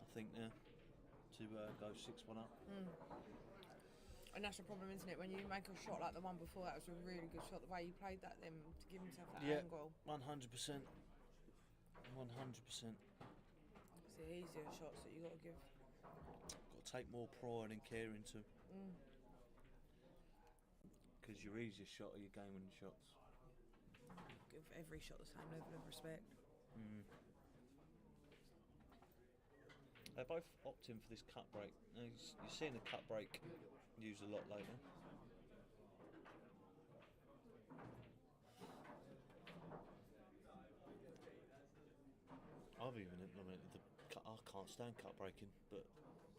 I think, there to go 6-1 up. And that's the problem, isn't it? When you make a shot like the one before, that was a really good shot. The way he played that, then to give himself that Yeah, angle. 100%. 100%. It's the easier shots that you got to give. Got to take more pride and care into. Because your easiest shot are your game-winning shots. Give every shot the same level of respect. They're both opting for this cut break. Now, you're seeing the cut break used a lot later. I've even implemented the cut. I can't stand cut breaking, but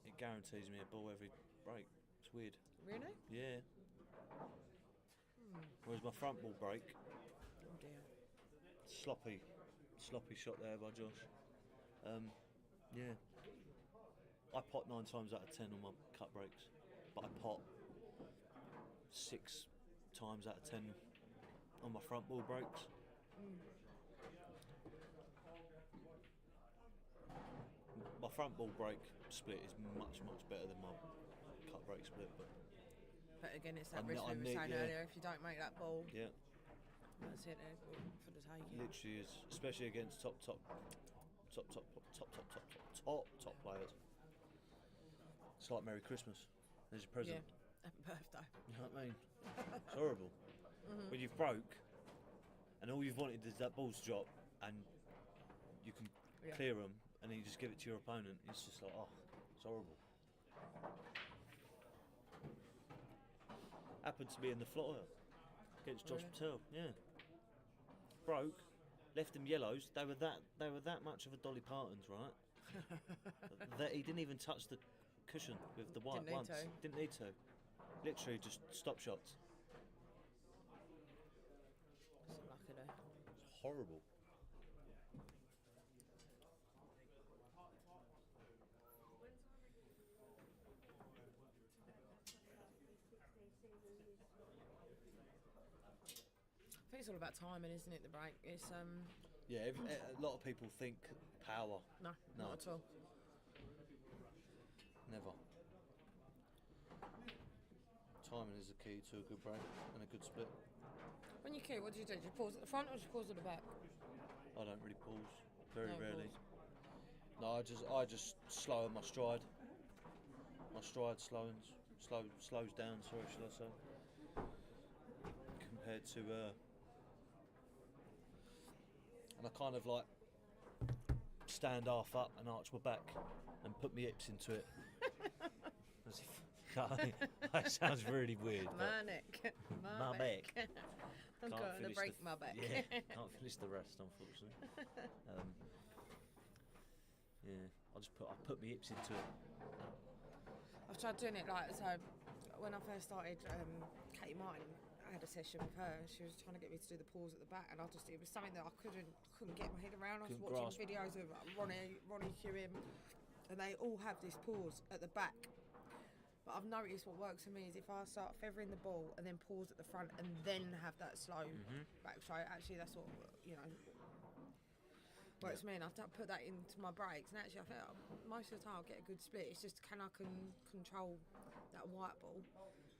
it guarantees me a ball every break. It's weird. Really? Yeah. Whereas my front ball break, Oh dear. sloppy shot there by Josh. Yeah. I pot 9 times out of 10 on my cut breaks, but I pot 6 times out of 10 on my front ball breaks. My front ball break split is much better than my cut break split, but But again, it's that I risk we ne- were saying yeah. earlier. If you don't make that ball, yeah, that's it there for the taking. literally is, especially against top players. It's like Merry Christmas. There's your present. Yeah. Happy birthday. You know what I mean? It's horrible. When you've broke and all you've wanted is that ball's drop and you can Yeah. clear them and then you just give it to your opponent. It's just like, oh, it's horrible. Happened to be in the flotter against Josh Really? Patel. Yeah. Broke, left them yellows. They were that much of a Dolly Partons, right? That he didn't even touch the cushion with the white Didn't need once. to. Didn't need to. Literally just stop shots. It's unlucky there. It's horrible. think it's all about timing, isn't it? The break. It's Yeah, a lot of people think power. no, No. not at all. Never. Timing is the key to a good break and a good split. When you cue, what do you do? Do you pause at the front or do you pause at the back? I don't really pause. Very No rarely. pause. No, I just slow my stride. My stride slows down. Sorry, shall I say? Compared to and I kind of like stand half up and arch my back and put my hips into it. As if, that sounds really weird. but My neck. My back. I'm Can't going to finish break the- my back. Yeah, can't finish the rest, unfortunately. Yeah, I put my hips into it. I've tried doing it like so. When I first started, Katie Martin, I had a session with her. She was trying to get me to do the pause at the back, and it was something that I couldn't get my head around. I was Couldn't watching grasp. videos of Ronnie Hewim, and they all have this pause at the back. But I've noticed what works for me is if I start feathering the ball and then pause at the front and then have that slow back straight. Actually, that's what works for me, and I've put that into my breaks. And actually, I feel most of the time I'll get a good split. It's just can control that white ball.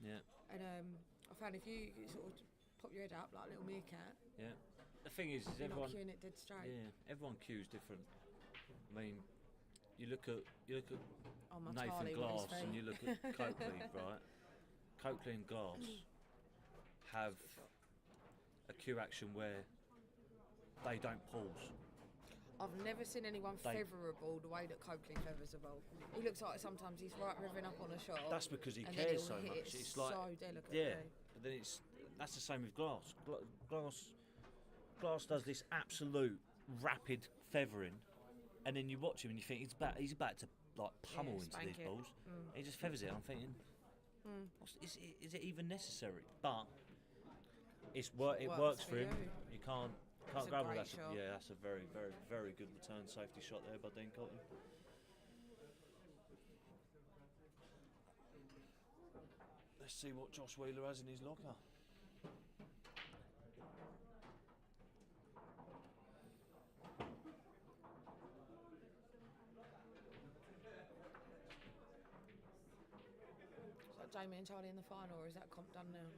Yeah, And I found if you sort of pop your head up like a little meerkat, yeah. The thing is you're everyone. not cueing it dead straight. Yeah, everyone cues different. I mean, you look at Oh, my Nathan Charlie with his Glass and feet. you look at Coakley, right? Coakley and Glass have a cue action where they don't pause. I've never seen anyone They- feather a ball the way that Coakley feathers a ball. He looks like sometimes he's right revving up on a shot. That's because he and then cares he'll so hit much. it It's like so delicately. yeah, but then that's the same with Glass. Glass does this absolute rapid feathering, and then you watch him and you think he's about to like pummel into spank these it. balls. He just feathers it. I'm thinking, is it even necessary? But it works for him. You can't It's a grab great that. shot. Yeah, that's a very, very, very good return safety shot there by Dean Coakley. Let's see what Josh Wheeler has in his locker. Is that Jamie and Charlie in the final, or is that comp done now?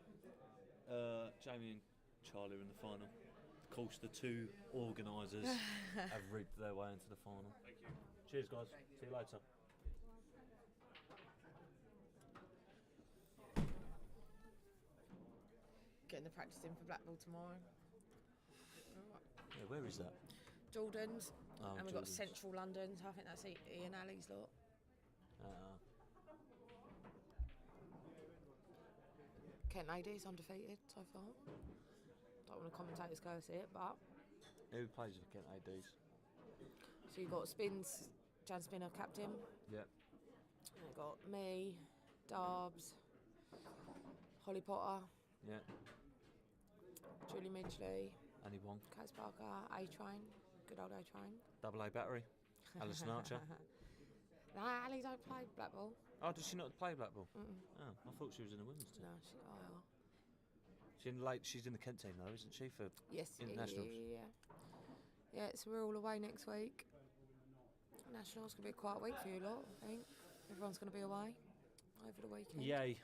Jamie and Charlie are in the final. Of course, the two organisers have rigged their way into the final. Thank you. Cheers, guys. See you later. Getting the practice in for Blackpool tomorrow. Yeah, where is that? Jordan's, Oh, and we've got Jordan's. Central London, so I think that's Ian Alley's lot. Kent AD's undefeated so far. Don't want the commentators go see it, but Who plays with Kent ADs? so you've got Spins, Jan Spinner captain. Yeah. And you've got me, Darbs, Holly Potter, Yeah. Julie Midgley, Annie Wong. Kaz Parker, A-Train, good old A-Train. Double A battery. Alison Archer. Nah, Ali don't play Blackball. Oh, does she not play Blackpool? Mm-mm. Oh, I thought she was in the women's team. No, She's in the Kent team though, isn't she? For yes, Internationals. Yeah, so we're all away next week. Nationals gonna be a quiet week for you lot, I think. Everyone's gonna be away over the weekend. yay,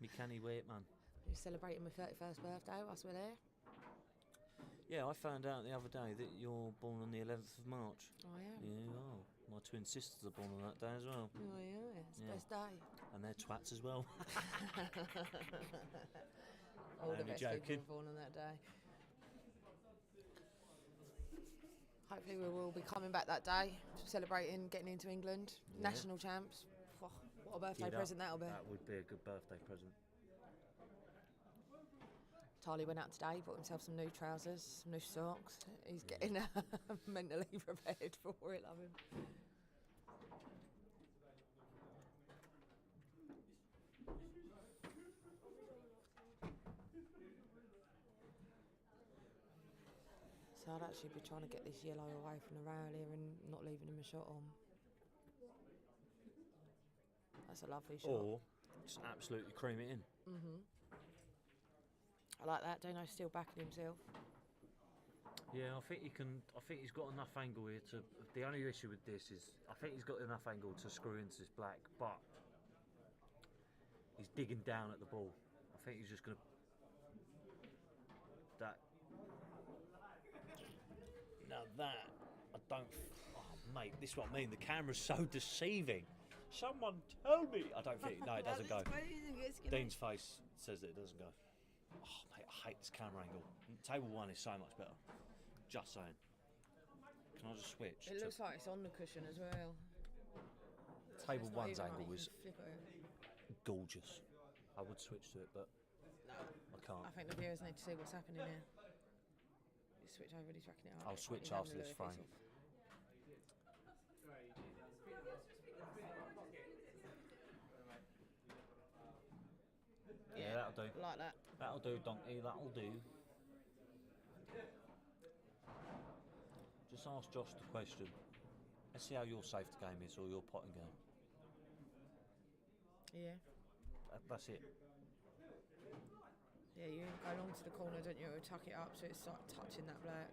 me canny wait, man. We're celebrating my 31st birthday whilst we're there. Yeah, I found out the other day that you're born on the 11th of March. Oh yeah. Yeah, you are. My twin sisters are born on that day as well, Oh yeah, it's the Yeah. best day. and they're twats as well. All the Only best joking. people were born on that day. Hopefully we will be coming back that day, celebrating getting into England, Yeah. national champs. Oh, what a birthday Gid up. present that'll be. That would be a good birthday present. Charlie went out today, bought himself some new trousers, some new socks. He's getting mentally prepared for it, love him. So I'd actually be trying to get this yellow away from the earlier and not leaving him a shot on. That's a lovely shot. Or just absolutely cream it in. I like that. Dino's still backing himself. Yeah, I think he can. I think he's got enough angle here to. The only issue with this is I think he's got enough angle to screw into this black, but he's digging down at the ball. I think he's just gonna. That. Now that I don't. Oh, mate, this is what I mean. The camera's so deceiving. Someone tell me. I don't think. No, it doesn't go. Dean's face says that it doesn't go. Oh, mate, I hate this camera angle. Table 1 is so much better. Just saying. Can I just switch? It looks like it's on the cushion as well. Table It's not 1's even angle like you was can flip it over. gorgeous. I would switch to it, but No, I can't. I think the viewers need to see what's happening here. You switch over, he's racking it up. I'll switch He's having after a this look if frame. it's off. Yeah, that'll do. Like that. That'll do, Donkey. That'll do. Just ask Josh the question. Let's see how your safety game is or your potting game. Yeah. That's it. Yeah, you go along to the corner, don't you? Or tuck it up so it's like touching that black.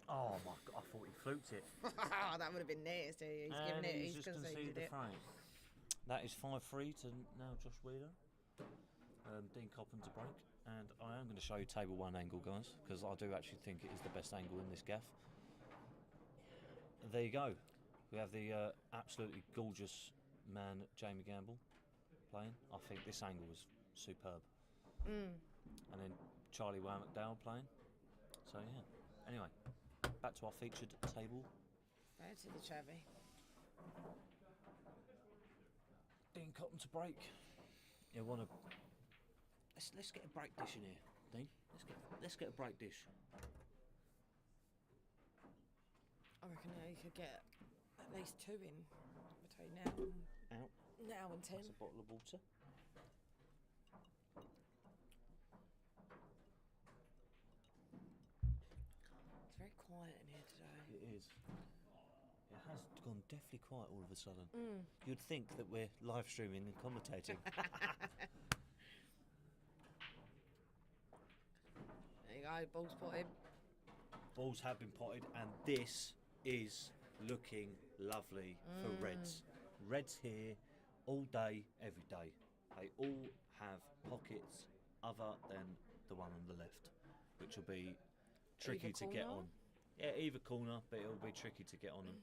Oh my God! I thought he fluked it. That would have been nasty. He's And giving it. he's He's just conceded conceded the it. frame. That is 5-3 to now Josh Wheeler. Dean Coppin to break. And I am going to show you table 1 angle, guys, because I do actually think it is the best angle in this gaff. There you go. We have the absolutely gorgeous man, Jamie Gamble, playing. I think this angle was superb. And then Charlie Wow McDowell playing. So, yeah. Anyway, back to our featured table. Back to the chavvy. Dean Cotton to break. You want to? Let's get a break dish in here, Dean. Let's get a break dish. I reckon you could get at least 2 in between now Out. and 10. That's a bottle of water. It's very quiet in here today. It is. It has gone deathly quiet all of a sudden. You'd think that we're live streaming and commentating. There you go, ball's potted. Balls have been potted, and this is looking lovely for Reds. Reds here all day, every day. They all have pockets other than the one on the left, which will be tricky Either to get corner? on. Yeah, either corner, but it'll be tricky to get on them.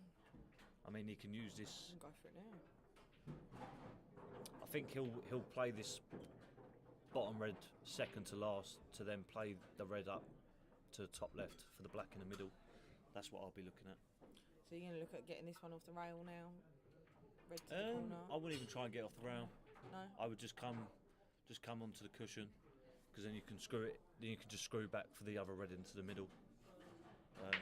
I mean, he can use this. Go for it now. I think he'll play this bottom red second to last, to then play the red up to the top left for the black in the middle. That's what I'll be looking at. So you're going to look at getting this one off the rail now? Red to the corner? I wouldn't even try and get off the rail. No? I would just come onto the cushion, because then you can screw it. Then you can just screw back for the other red into the middle. Yeah,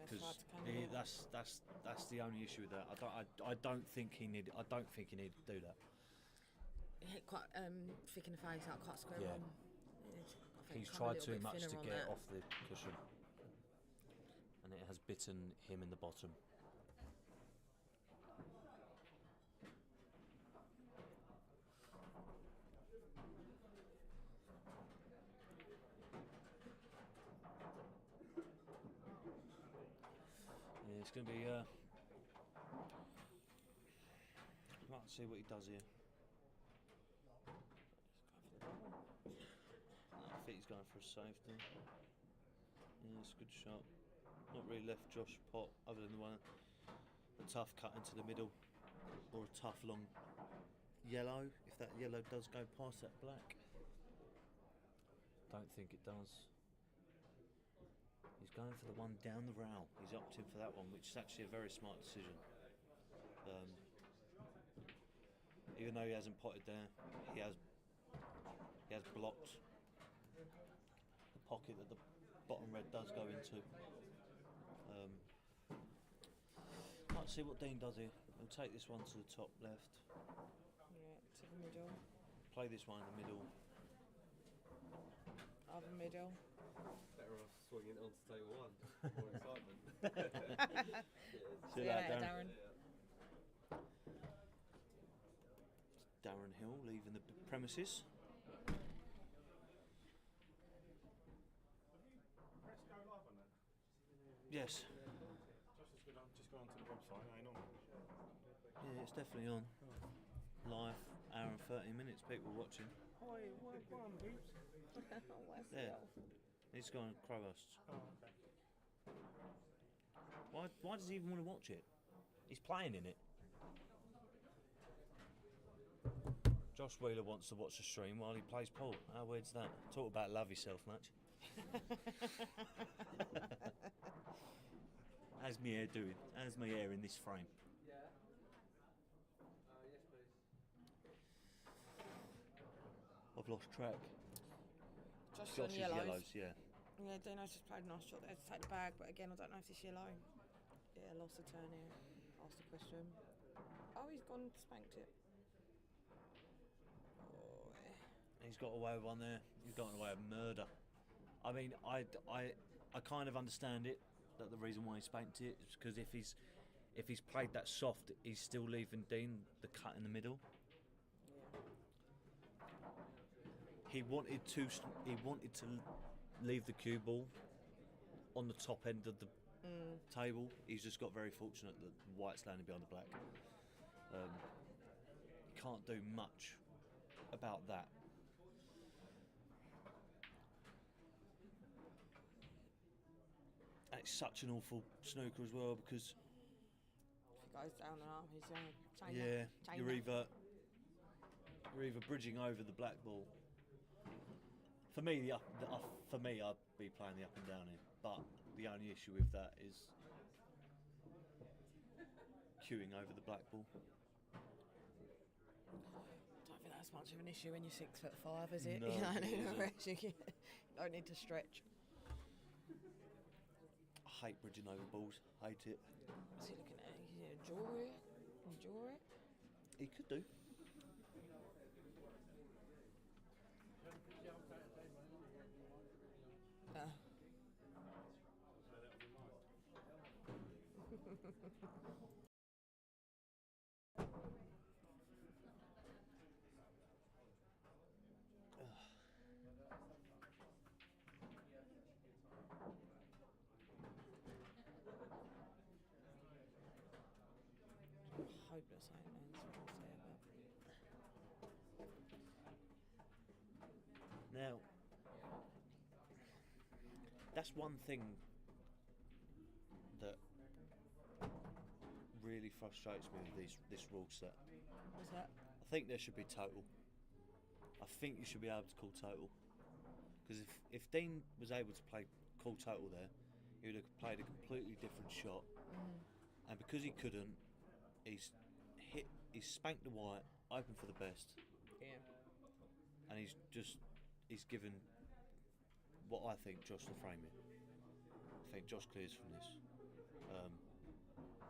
it's Because hard to come in. that's the only issue with that. I don't think he needed to do that. Hit quite thick in the face, like quite square Yeah. on. I think He's come a tried little too bit much to thinner on get that. off the cushion, and it has bitten him in the bottom. Yeah, it's going to be. Let's see what he does here. I think he's going for a safety. Yeah, it's a good shot. Not really left Josh pot other than the tough cut into the middle, or a tough long yellow, if that yellow does go past that black. Don't think it does. He's going for the one down the rail. He's opting for that one, which is actually a very smart decision. Even though he hasn't potted there, he has blocked the pocket that the bottom red does go into. Let's see what Dean does here. He'll take this one to the top left, Yeah, to the middle. play this one in the middle. Other middle. Better off swinging it onto table 1. More excitement. See you later, Darren. Darren Hill leaving the premises. Yes. Just go onto the website, ain't on. Yeah, it's definitely on. Live, hour and 30 minutes, people watching. Why on Boots? Yeah. He's gone Crowhosts. Oh, okay. Why does he even want to watch it? He's playing in it. Josh Wheeler wants to watch the stream while he plays pool. How weird's that? Talk about love yourself much. How's my hair doing? How's my hair in this frame? Yeah. Yes, please. I've lost track. Just Josh on is yellows. yellows, yeah. Yeah, Dino's just played a nice shot there to take the bag, but again, I don't know if it's yellow. Yeah, lost the turn here. Asked the question. Oh, he's gone, spanked it. Oh, He's got away with one there. He's gotten away with murder. I mean, I kind of understand it, that the reason why he spanked it is because if he's played that soft, he's still leaving Dean the cut in the middle. He wanted to leave the cue ball on the top end of the table. He's just got very fortunate that White's landing behind the black. Can't do much about that. And it's such an awful snooker as well because if it goes down and up, he's chain yeah, chain you're that. either bridging over the black ball. For me, I'd be playing the up and down here. But the only issue with that is queuing over the black ball. I don't think that's much of an issue when you're 6'5", is it? No, You know, it isn't. you don't need to stretch. I hate bridging over balls. Hate it. Is he looking at it? He's gonna draw it? Draw it? He could do. Hopeless, I don't know. That's what I'll say about Now, that's one thing that really frustrates me with this rule set. What's that? I think there should be total. I think you should be able to call total. Because if Dean was able to call total there, he would have played a completely different shot. And because he couldn't, he's spanked the white, open for the best. Yeah. And he's given what I think Josh the frame it. I think Josh clears from this.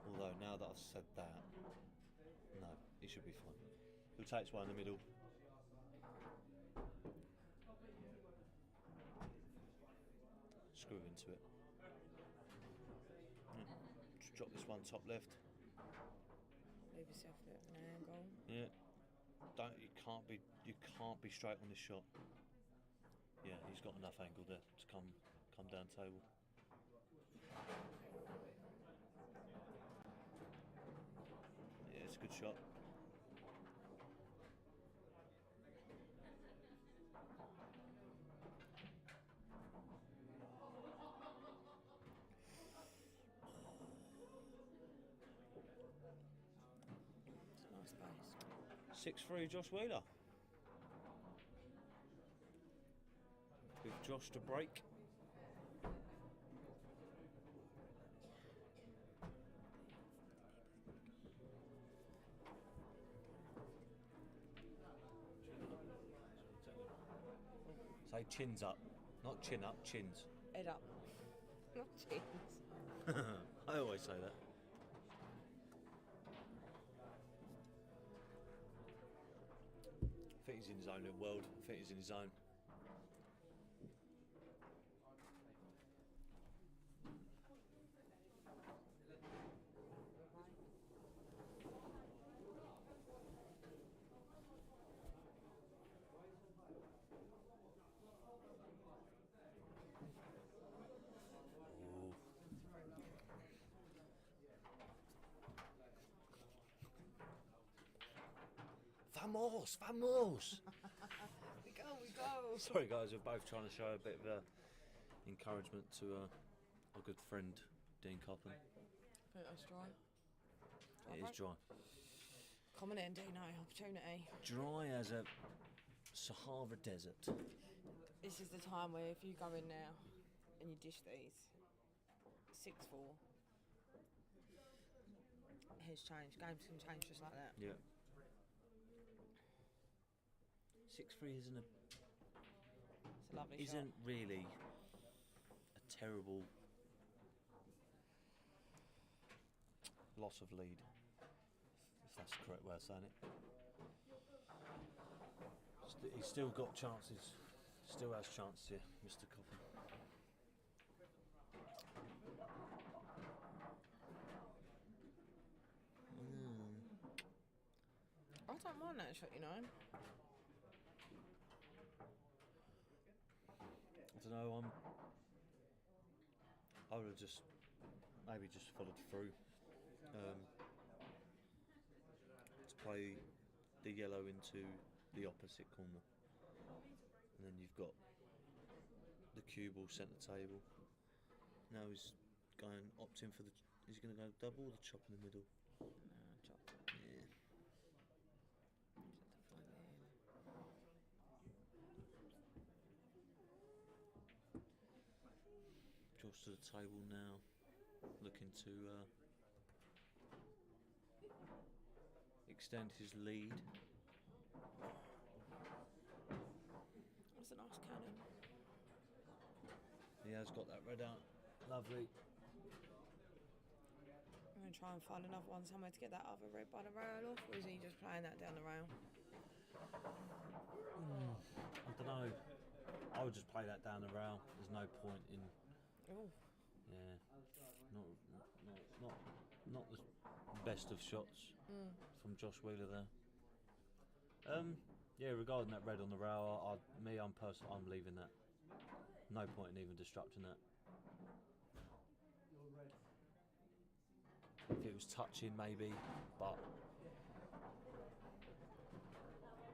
Although now that I've said that, no, he should be fine. He'll take one in the middle. Screw into it. Just drop this one top left. Leave yourself a bit of an angle. Yeah. You can't be straight on this shot. Yeah, he's got enough angle there to come down table. Yeah, it's a good shot. It's a nice base. 6-3 Josh Wheeler. With Josh to break. Say chins up, not chin up, chins. Head up. Not chins. I always say that. I think he's in his own little world. I think he's in his own. Vamos, vamos. We go. Sorry, guys, we're both trying to show a bit of encouragement to our good friend Dean Coppin. I think that's dry. It is dry. Come on in, Dino. Opportunity. Dry as a Sahara desert. This is the time where if you go in now and you dish these 6-4, here's change. Games can change just like that. Yeah. 6-3 It's a lovely shot. isn't really a terrible loss of lead, if that's the correct way of saying it. He's still got chances. Still has chances here, Mr. Coppin. I don't mind that shot, you know. I don't know. I would have just maybe just followed through to play the yellow into the opposite corner, and then you've got the cue ball centre table. Now he's opting for the. Is he going to go double or the chop in the middle? Chop. Yeah. Draws to the table now, looking to extend his lead. That's a nice cannon. He has got that red out. Lovely. I'm going to try and find another one somewhere to get that other red by the rail off, or is he just playing that down the rail? I don't know. I would just play that down the rail. There's no point in. Oh, Yeah. Not the best of shots from Josh Wheeler there. Yeah, regarding that red on the rail, I'm leaving that. No point in even disrupting that. If it was touching, maybe, but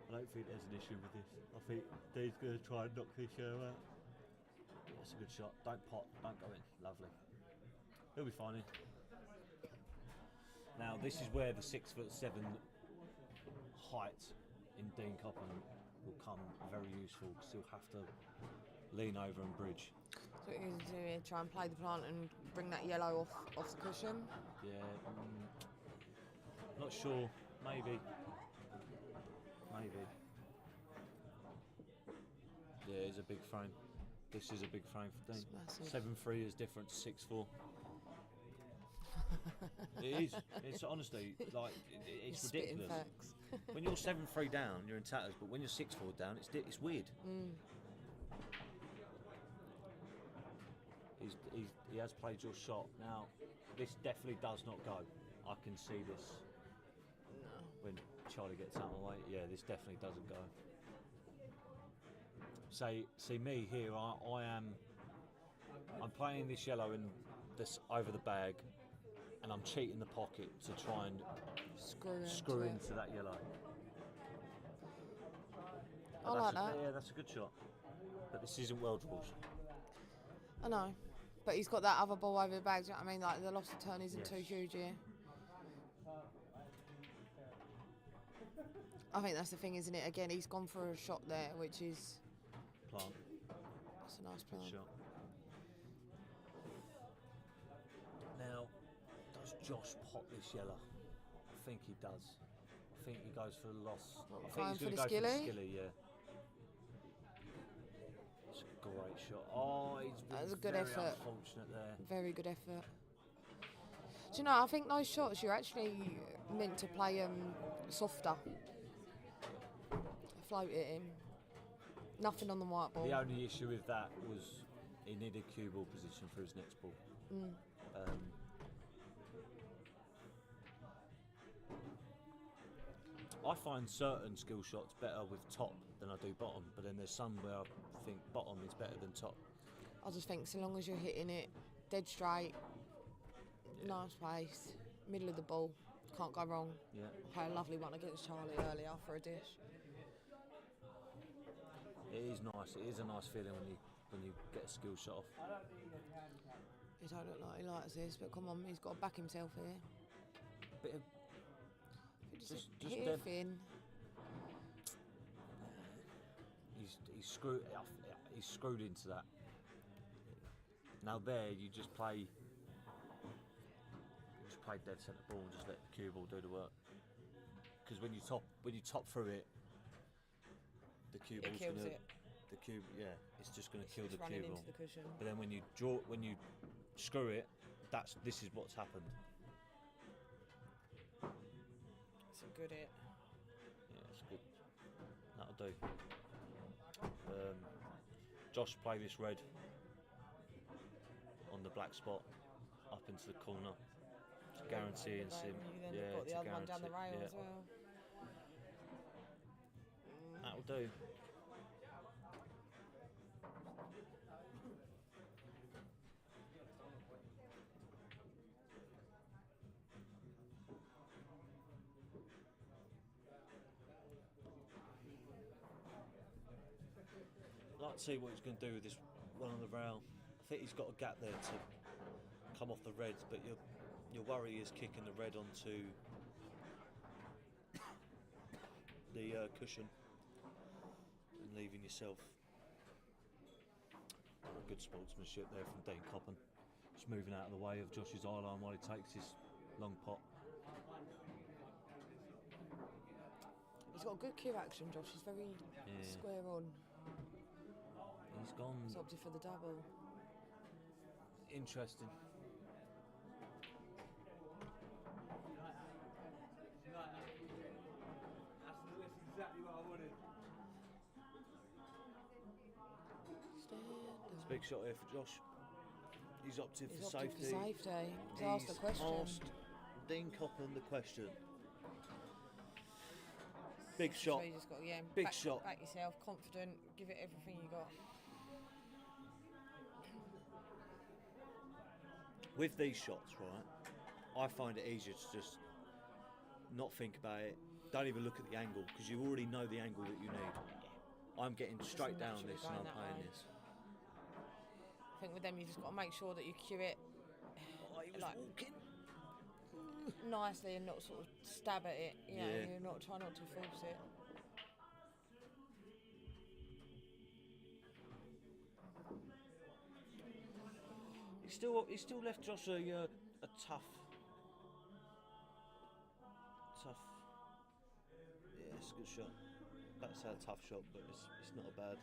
I don't think there's an issue with this. I think Dave's going to try and knock this show out. Yeah, it's a good shot. Don't pot, don't go in. Lovely. He'll be fine. Now, this is where the 6'7" height in Dean Coppin will come very useful, because he'll have to lean over and bridge. so what you're going to do here, try and play the plant and bring that yellow off the cushion? Yeah, not sure. Maybe. Yeah, it's a big frame. This is a big frame for Dean. It's massive. 7'3" is different to 6'4". It is. It's honestly like it's Spitting ridiculous. facts. When you're 7'3" down, you're in tatters, but when you're 6'4" down, it's weird. He has played your shot. Now, this definitely does not go. I can see this when Charlie gets out of the way. Yeah, this definitely doesn't go. See me here. I'm playing this yellow in this over the bag, and I'm cheating the pocket to try and screw into that yellow. I like that. Yeah, that's a good shot. But this isn't World rules. I know, but he's got that other ball over the bag. Do you know what I mean? Like the loss of turn isn't Yes. too huge here. I think that's the thing, isn't it? Again, he's gone for a shot there, which is Plant. that's a nice Good plan. shot. Now, does Josh pot this yellow? I think he does. I think he goes for the loss. What, I think going he's for going the to go for the skilly? skilly, yeah. It's a great shot. Oh, he's been That was a good very effort. unfortunate there. Very good effort. Do you know, I think those shots you're actually meant to play softer. Float it in. Nothing on the white ball. The only issue with that was he needed cue ball position for his next ball. I find certain skill shots better with top than I do bottom, but then there's some where I think bottom is better than top. I just think so long as you're hitting it dead straight, nice pace, middle of the ball, Can't go wrong. Yeah. Play a lovely one against Charlie earlier for a dish. It is nice. It is a nice feeling when you get a skill shot off. He don't look like he likes this, but come on, he's got to back himself here. Bit of Just just here, dead. Finn. He's screwed into that. Now there, you just play dead centre ball and just let the cue ball do the work. Because when you top through it, the cue ball's kills gonna it. the cue it's just gonna kill It's the running cue ball. into the cushion. But then when you screw it, this is what's happened. It's a good hit. Yeah, it's good. That'll do. Josh play this red on the black spot up into the corner, guaranteeing him. You then got the other one down the rail as well. That'll do. I'd like to see what he's going to do with this one on the rail. I think he's got a gap there to come off the reds, but your worry is kicking the red onto the cushion and leaving yourself. Good sportsmanship there from Dean Coppen. Just moving out of the way of Josh's eye line while he takes his long pot. He's got a good cue action, Josh. He's very square on. He's gone. He's opted for the double. Interesting. That's exactly what I wanted. It's a big shot here for Josh. He's opted He's for opted safety. for safety. He's asked the question. Asked Dean Coppen the question. Big shot. So you just got Big shot. Back yourself, confident, give it everything you got. With these shots, right, I find it easier to just not think about it. Don't even look at the angle because you already know the angle that you need. I'm getting straight down naturally this and I'm going that playing way. this. I think with them, you just got to make sure that you cue it Oh, he was Like- walking. nicely and not sort of stab at it. You know, Yeah. you're not try not to force it. He's still left Josh a tough. Yeah, it's a good shot. That's a tough shot, but it's not a bad.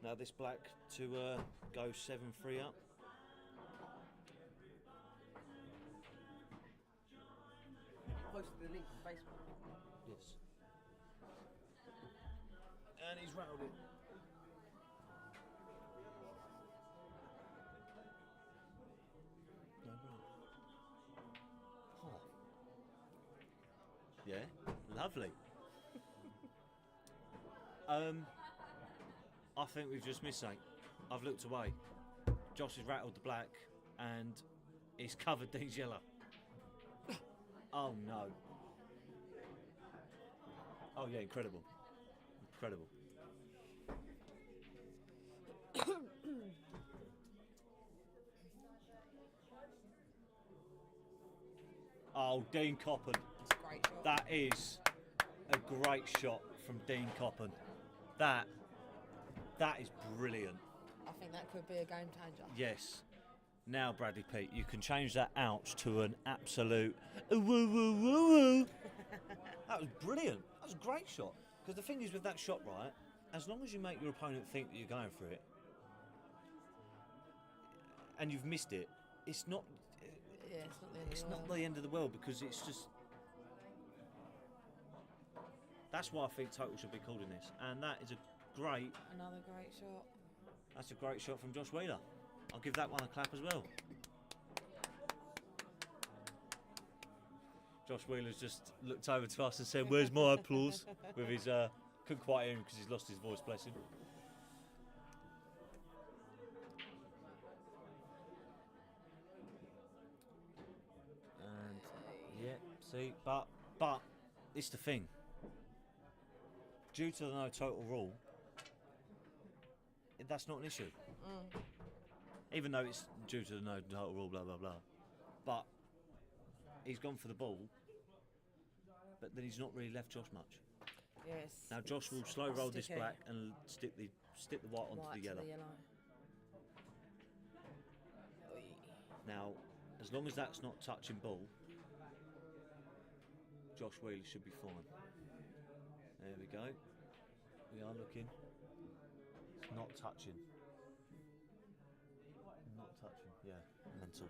Now this black to go 7-3 up. Posted the link on Facebook. Yes. And he's rattled it. No rattle. Oh. Yeah, lovely. I think we've just missed something. I've looked away. Josh has rattled the black and he's covered Dean's yellow. Oh no. Oh yeah, incredible. Incredible. Oh, Dean Coppen. It's a great shot. That is a great shot from Dean Coppen. That is brilliant. I think that could be a game changer. Yes. Now, Bradley Pete, you can change that ouch to an absolute woo woo woo woo. That was brilliant. That was a great shot. Because the thing is with that shot, right, as long as you make your opponent think that you're going for it, and you've missed it, it's not Yeah, it's not the end it's of the not world. the end of the world because it's just. That's why I think total should be called in this, and that is a great. Another great shot. That's a great shot from Josh Wheeler. I'll give that one a clap as well. Josh Wheeler's just looked over to us and said, "Where's my applause?" With his couldn't quite hear him because he's lost his voice, bless him. And See, but it's the thing. Due to the no total rule, that's not an issue. Even though it's due to the no total rule, blah blah blah. But he's gone for the ball, but then he's not really left Josh much. Yes. Now Josh will slow roll this Sticky. black and stick the white onto White the to yellow. Oi. Now, as long as that's not touching ball, Josh Wheeler should be fine. There we go. We are looking. It's not touching. Not touching. Yeah. Mental.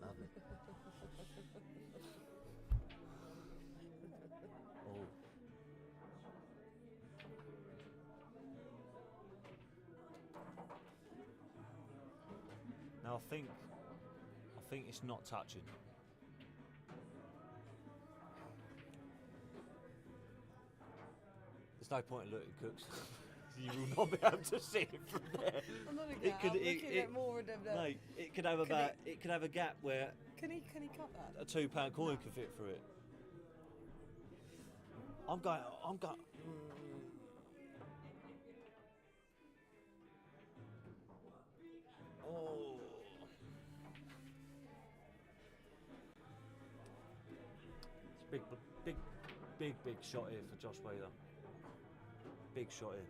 Lovely. Oh. Now I think it's not touching. There's no point in looking, Cooks. You will not be able to see it from there. I'm not looking It at could- I'm it- looking it- at more of them. No, it could have it could have a gap where Can he cut that? a £2 coin could fit through it. I'm going. Oh. It's big shot here for Josh Wheeler. Big shot here.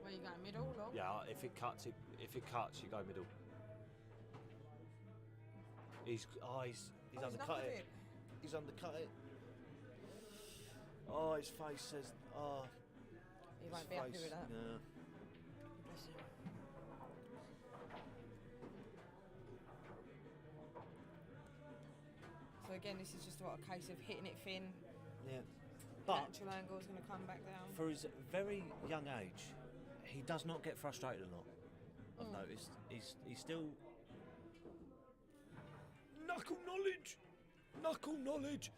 Where you going, middle or? Yeah, if it cuts, you go middle. He's undercut it. He's undercut it. Oh, his face says, oh. He his won't be happy face, with that. Yeah. Bless him. So again, this is just what a case of hitting it thin. Yeah. But Natural angle is going to come back down. for his very young age, he does not get frustrated a lot. I've Mm. noticed. He's still knuckle knowledge. Knuckle knowledge.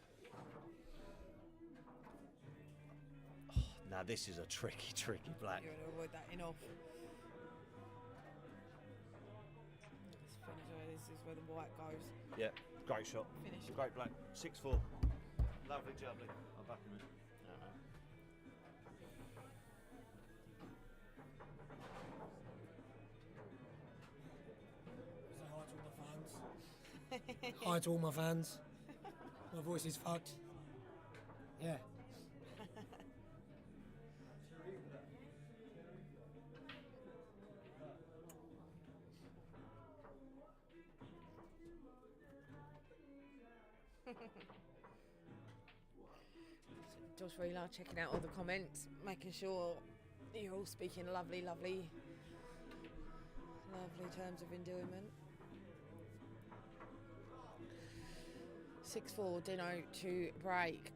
Oh, now this is a tricky black. You're going to avoid that in off. Let's finish where this is where the white goes. Yeah, great shot. Finish. Great black. 6-4. Lovely jubbly. I'm back in it. Hi to all my fans. My voice is fucked. Yeah. Josh Wheeler checking out all the comments, making sure you're all speaking lovely terms of endearment. 6-4, Dino to break.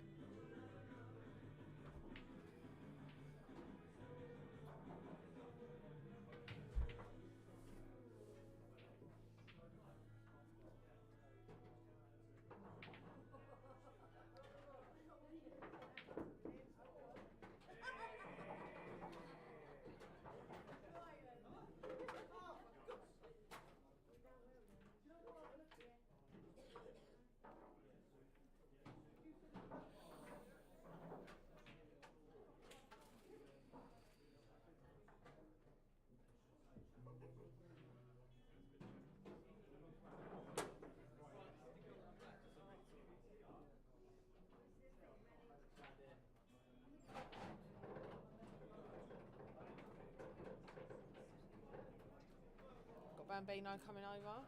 Got Bambino coming over.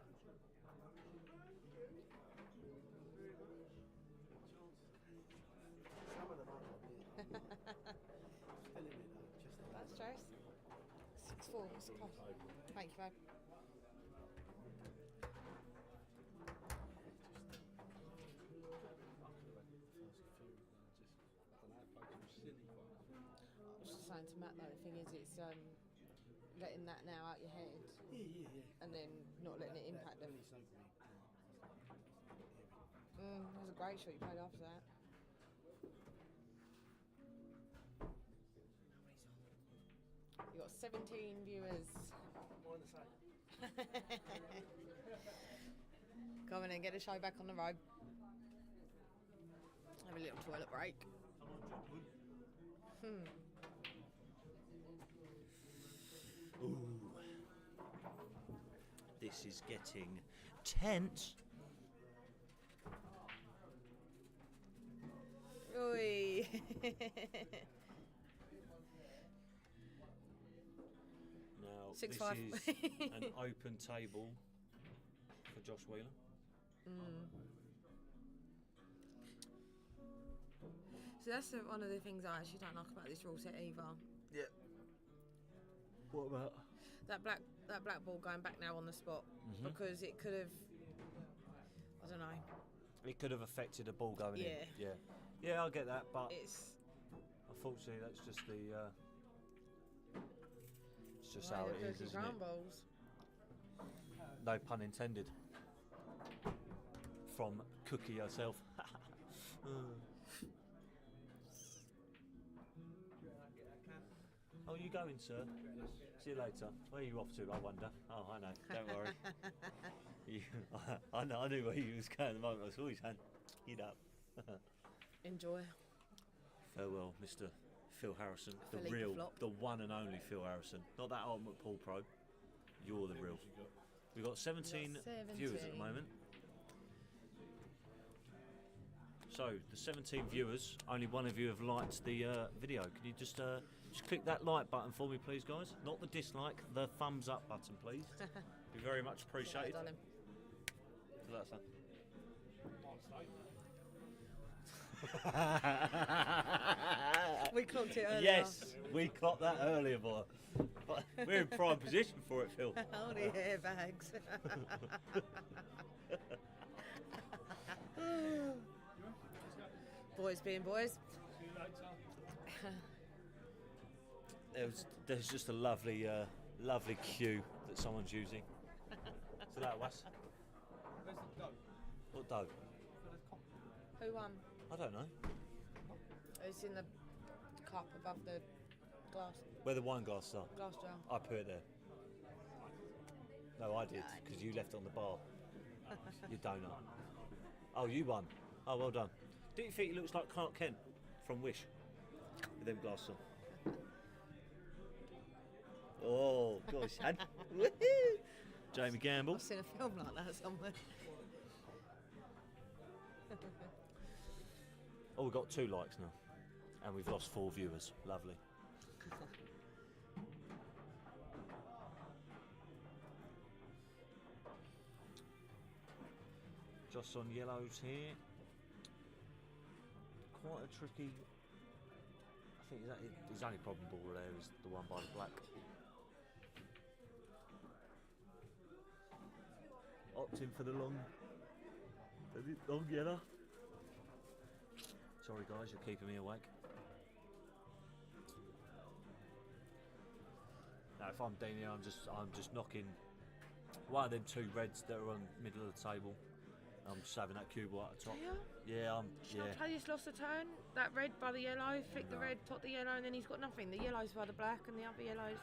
That's stress. 6-4, what's the cost? Thank you, babe. I was just saying to Matt though, the thing is it's letting that now out your head and then not letting it impact them. It was a great shot you played after that. You got 17 viewers. Come on and get the show back on the road. Have a little toilet break. Ooh. This is getting tense. Oi. Now, 6'5". this is an open table for Josh Wheeler. So that's one of the things I actually don't like about this rule set either. Yeah. What about? That black ball going back now on the spot, because it could have, I don't know. It could have affected a ball going Yeah. in. Yeah. Yeah, I get that, but It's unfortunately that's just the. It's just the way how the it is, cookie isn't it? crumbles. No pun intended. From Cookie herself. Oh, you going, sir? See you later. Where are you off to, I wonder? Oh, I know. Don't worry. I knew where you was going at the moment. I saw his hand. Heat up. Enjoy. Farewell, Mr. Phil Harrison. The Philippe real, Flop. the one and only Phil Harrison. Not that Ultimate Pool Pro. You're the real. We've got 17 viewers at the 17. moment. So, the 17 viewers, only one of you have liked the video. Can you just click that like button for me, please, guys? Not the dislike, the thumbs up button, please. Be very much appreciated. Darling. So that's that. We clocked it earlier. Yes, we clocked that earlier, boy. But we're in prime position for it, Phil. Hold the airbags. Boys being boys. There's just a lovely cue that someone's using. So that was Where's the dough? what dough? For the coffee. Who won? I don't know. It's in the cup above the glass Where the wine glasses are. jar. I put it there. No, I did, because you left it on the bar. You donut. Oh, you won. Oh, well done. Do you think he looks like Clark Kent from Wish? With them glasses on. Oh, gosh. Woohoo! Jamie Gamble. I've seen a film like that somewhere. Oh, we've got 2 likes now. And we've lost 4 viewers. Lovely. Just on yellows here. Quite a tricky. I think his only problem ball there is the one by the black. Opting for the long yellow. Sorry guys, you're keeping me awake. Now if I'm down here, I'm just knocking one of them 2 reds that are on middle of the table. I'm just having that cube white at the top. Yeah, Shall I just lost a turn? That red by the yellow, flick the No. red, top the yellow, and then he's got nothing. The yellow's by the black and the other yellow's.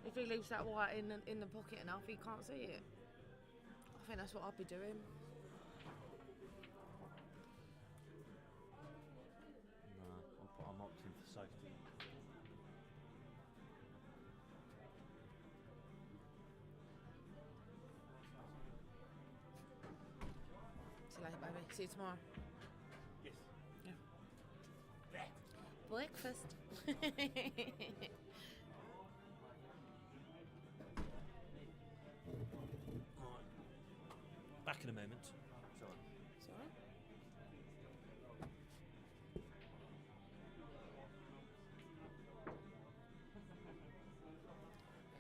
If he leaves that white in the pocket enough, he can't see it. I think that's what I'd be doing. No, I'm opting for safety. See you later, baby. See you tomorrow. Yes. Breakfast. Back in a moment. Sorry. Sorry.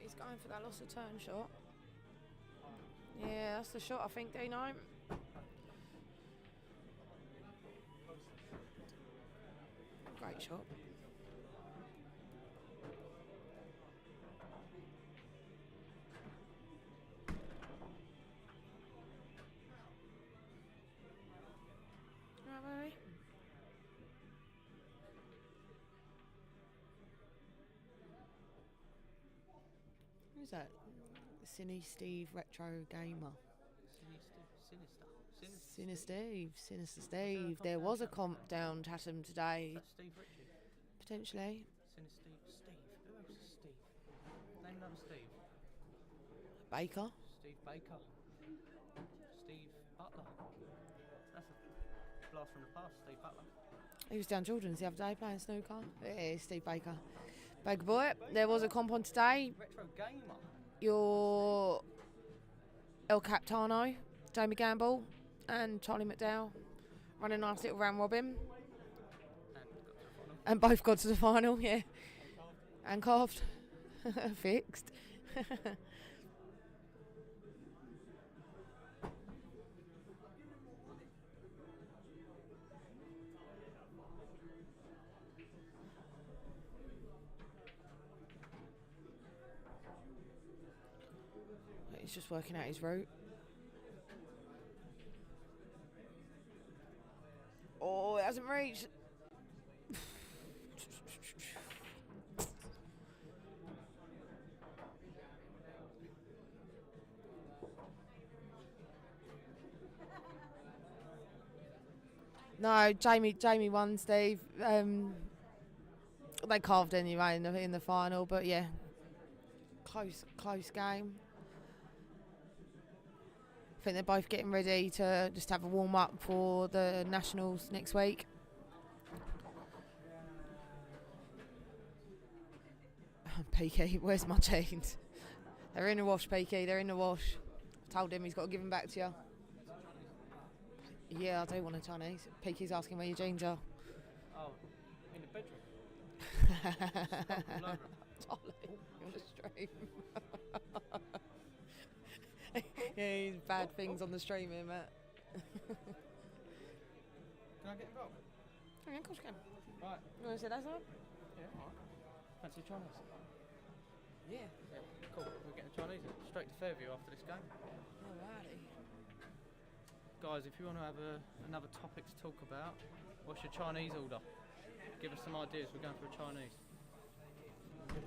He's going for that loss of turn shot. Yeah, that's the shot, I think, Dino. Great shot. Right, baby. Who's that? Cine Steve Retro Gamer. Sinister Steve. There was a comp down Tatham today, That's Steve Ritchie. potentially. Sinister Steve. Who else is Steve? Name another Steve. Baker. Steve Baker. Steve Butler. That's a blast from the past, Steve Butler. He was down Children's the other day playing snooker. It is Steve Baker. Baker boy. There was a comp on today. Retro Gamer. Your El Capitano, Jamie Gamble, and Charlie McDowell running a nice little round robin. And both got to the final, yeah. And carved. Fixed. He's just working out his route. Oh, it hasn't reached. No, Jamie won, Steve. They carved anyway in the final, but yeah, close game. I think they're both getting ready to just have a warm up for the nationals next week. Peaky, where's my jeans? They're in the wash, Peaky. They're in the wash. Told him he's got to give them back to you. Yeah, I do want a Chinese. Peaky's asking where your jeans are. Oh, in the bedroom. Charlie, you're on the stream. Yeah, he's bad things on the stream here, Matt. Can I get involved? Oh, yeah, of course you can. Right. You want to say that, sir? Yeah, alright. Fancy Chinese? Yeah. Yeah, cool. We're getting Chinese in. Straight to Fairview after this game. Alrighty. Guys, if you want to have another topic to talk about, what's your Chinese order? Give us some ideas. We're going for a Chinese.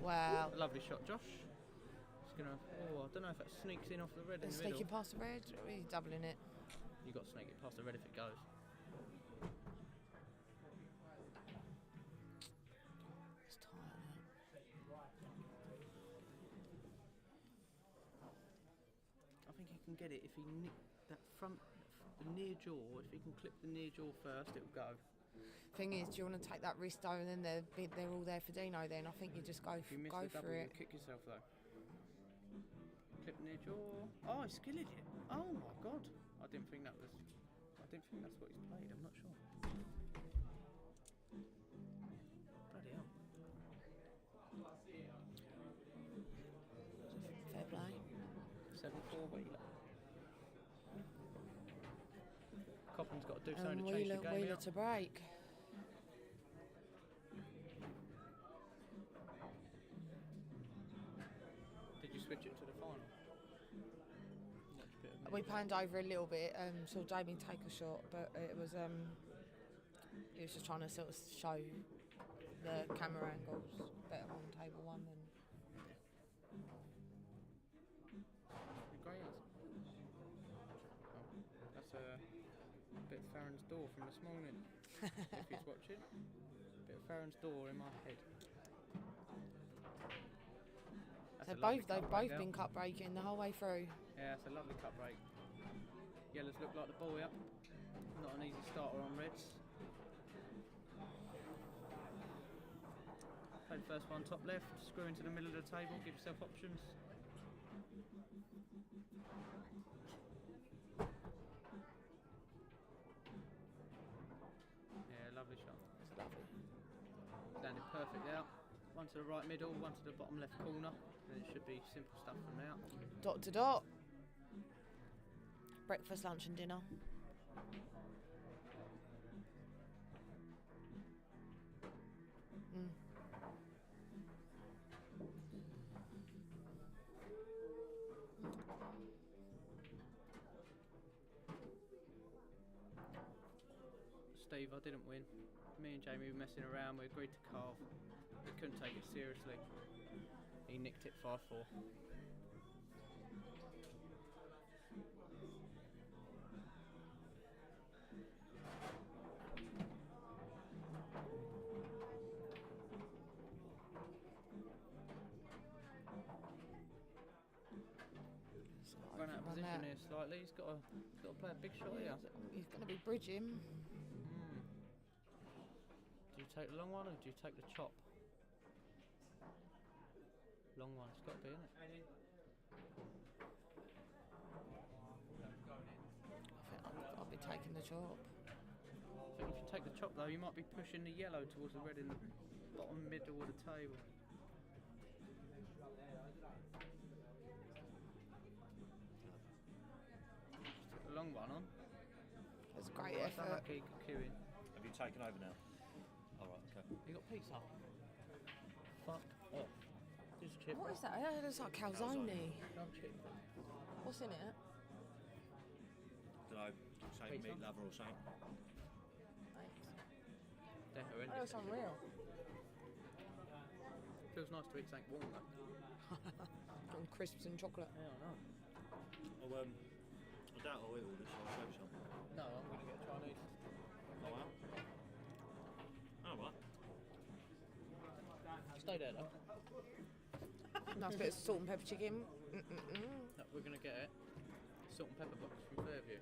Wow. Lovely shot, Josh. It's gonna. Oh, I don't know if that sneaks in off the red in the Sneaking middle. past the red, or are you doubling it? You got to snake it past the red if it goes. It's tight, isn't it? I think he can get it if he nick that front, the near jaw. If he can clip the near jaw first, it'll go. Thing is, do you want to take that wrist though, and then they're all there for Dino? Then I think you just go If you miss go the double, for you'll it. kick yourself though. Clip near jaw. Oh, he skilled it. Oh my god. I didn't think that's what he's played. I'm not sure. Bloody hell. Fair play. 7-4 Wheeler. Copham's got to do something to change the game Wheeler out. to break. Did you switch it to the final? Watch a bit of We mid. panned over a little bit, saw Jamie take a shot, but it was just trying to sort of show the camera angles better on table one than. Great answer. Oh, that's a bit of Farron's door from this morning. If he's watching. Bit of Farron's door in my head. That's a lovely They've cut break both out. been cut breaking the whole way through. Yeah, it's a lovely cut break. Yellows look like the boy up. Not an easy starter on reds. Play the first one top left, screw into the middle of the table, give yourself options. Yeah, lovely shot. It's lovely. Landed perfect out. One to the right middle, one to the bottom left corner. And it should be simple stuff from now. Dot to dot. Breakfast, lunch, and dinner. Mm. Steve, I didn't win. Me and Jamie were messing around, we agreed to carve. We couldn't take it seriously. He nicked it 5-4. slightly. He's got to play a big shot here. He's going to be bridging. Do you take the long one or do you take the chop? Long one. It's got to be, isn't it? I think I'll be taking the chop. I think if you take the chop though, you might be pushing the yellow towards the red in the bottom middle of the table. Just took the long one on. It's a great Well, effort. Lucky queuing. Have you taken over now? Alright, okay. You got pizza? Fuck off. Just chip. What is that? It looks like calzone. Don't chip. What's in it? Dunno, same Pizza? meat lover or something. Thanks. They're That horrendous. looks unreal. Feels nice to eat something warm though. And crisps and chocolate. Yeah, I know. Oh, I doubt I'll eat all this, so I'll show you some. No, I'm going to get Chinese. Oh, well. Alright. Stay there though. Nice bit of salt and pepper chicken. No, we're going to get it. Salt and pepper box from Fairview.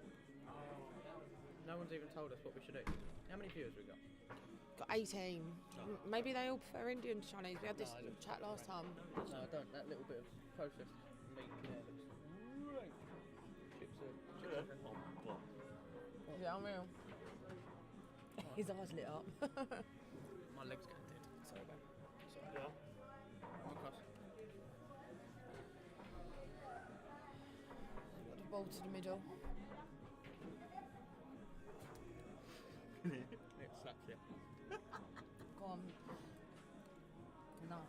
No one's even told us what we should eat. How many viewers we got? Got 18. Maybe they all prefer Indian to Chinese. We had this No, I don't. chat last time. No, I don't. That little bit of processed meat there looks great. Chips are What? Is it unreal? His eyes lit up. My legs going dead. Sorry, babe. Yeah. Come across. Got the ball to the middle. It slaps you. Go on. Nice.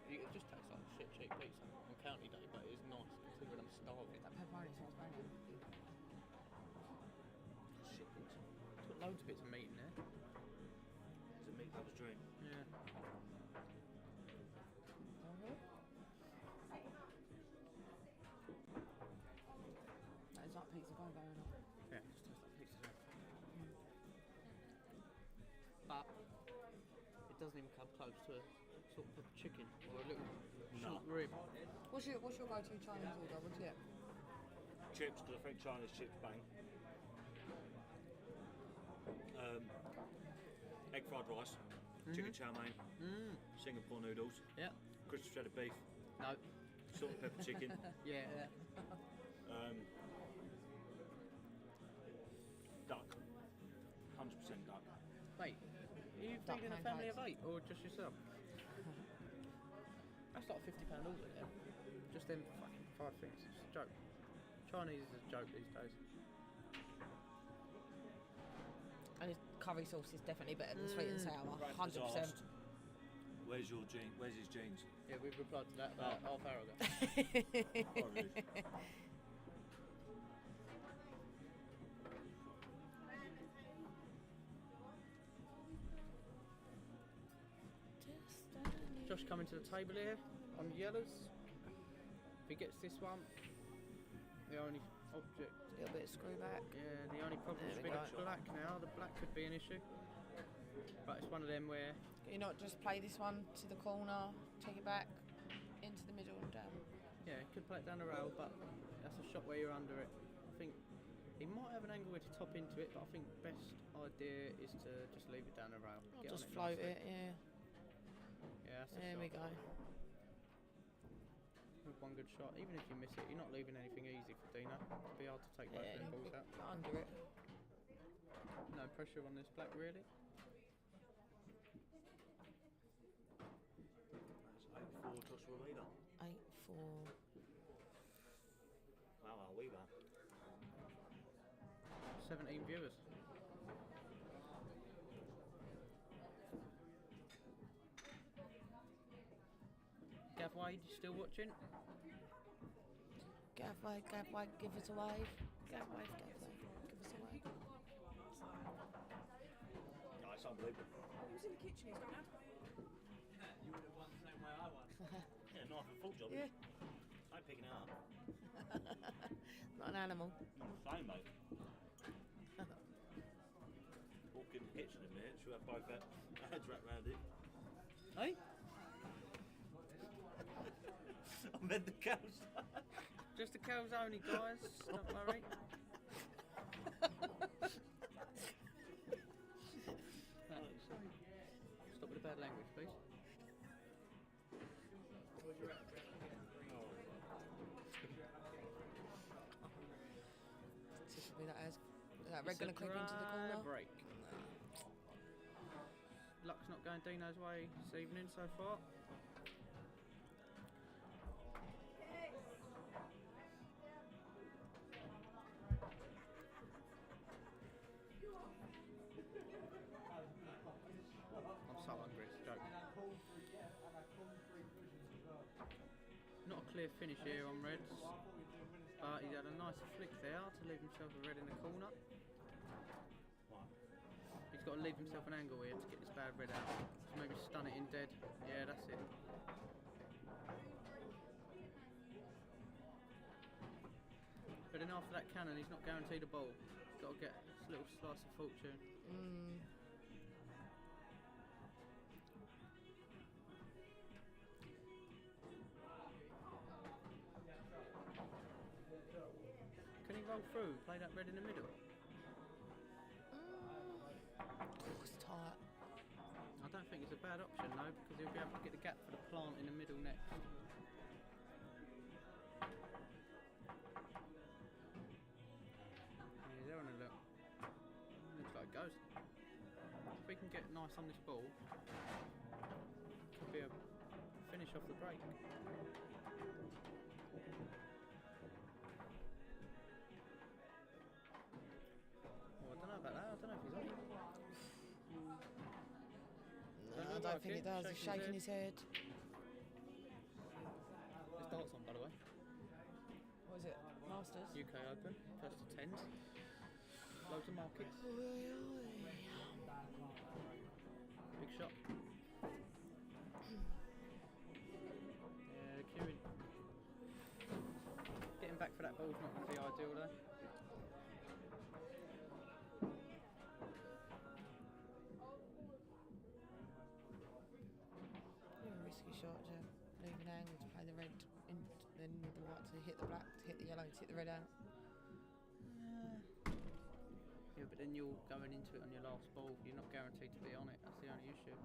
It just tastes like shit cheap pizza on county day, but it is nice considering I'm starving. That pepperoni smells banging. Shit pizza. It's got loads of bits of meat in there. It's a meat lover's dream. Yeah. That is like pizza going on. Yeah, it just tastes like pizza. But it doesn't even come close to a sort of chicken or a little short rib. What's your go-to Chinese order? What'd you get? Chips, because I think Chinese chips bang. Egg fried rice, chicken chow mein, Singapore noodles, Yeah. crispy shredded beef, No. salt and pepper chicken, Yeah. duck, 100% duck. Wait, are you Duck feeding a family of pancakes. 8 or just yourself? That's like £50 order there. Just them fucking 5 things. It's a joke. Chinese is a joke these days. And his curry sauce is definitely better than sweet and sour. Brad was 100%. asked, Where's his jeans? Yeah, we've replied to that about half hour ago. Oh, really? Josh coming to the table here on yellows. If he gets this one, the only object, A little bit of screw back. yeah, the only problem There is we with go. the black now. The black could be an issue, but it's one of them where Can you not just play this one to the corner, take it back, into the middle and down? yeah, he could play it down the rail, but that's a shot where you're under it. I think he might have an angle where to top into it, but I think best idea is to just leave it down the rail. I'll Get on just it float nicely. it, yeah. Yeah, that's the There shot. we go. With one good shot, even if you miss it, you're not leaving anything easy for Dino. It'll be hard to take both Yeah, of them balls out. under it. No pressure on this black, really. That's 8-4 Joshua Weaver. 8-4. Wow, Weaver. 17 viewers. Gav Wade, you still watching? Gav Wade, give us a wave. Gav Wade, give us a wave. No, it's unbelievable. He was in the kitchen, he's gone out. You would have won the same way I won. Yeah, knife and fork job. Yeah. I'm picking it up. Not an animal. Not the same, mate. Walk in the kitchen in a minute, she'll have both heads wrapped around it. Hey? I meant the cows. Just the cows only, guys. Don't worry. Stop with the bad language, please. This should be that regular It's a clip into the dry corner. break. Luck's not going Dino's way this evening so far. I'm so hungry, it's a joke. Not a clear finish here on Reds, but he had a nice flick there to leave himself a red in the corner. He's got to leave himself an angle here to get this bad red out. So maybe stun it in dead. Yeah, that's it. But then after that cannon, he's not guaranteed a ball. He's got to get this little slice of fortune. Can he roll through, play that red in the middle? Oh, it's tight. I don't think it's a bad option though, because he'll be able to get the gap for the plant in the middle next. Yeah, he's having a look. Looks like it goes. If we can get nice on this ball, could be a finish off the break. Oh, I don't know about that. I don't know if he's on it. No, I don't think it does. He's shaking his head. There's darts on, by the way. What is it? Masters? UK Open, first to 10s. Loads of markets. Big shot. Yeah, queuing. Getting back for that ball's not going to be ideal though. Risky shot to leave an angle to play the red in, then the white to hit the black, to hit the yellow, to hit the red out. Yeah, but then you're going into it on your last ball. You're not guaranteed to be on it. That's the only issue.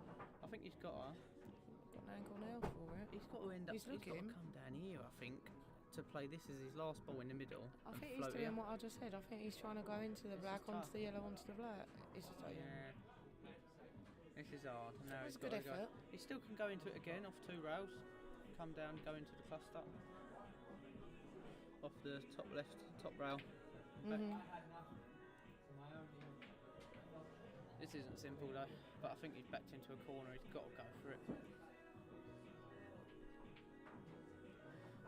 I think he's got to. Got an angle now for it. He's got to end up. He's He's got to looking. come down here. I think to play this as his last ball in the middle. I and think he's float doing it. what I just said. I think he's trying to go into the This black, is onto tough. the yellow, onto the black. It's just like, Yeah. This is hard. Now It's he's a good got to effort. go. He still can go into it again off 2 rails. Come down, go into the cluster. Off the top left, top rail. Back. This isn't simple though, but I think he's backed into a corner. He's got to go for it.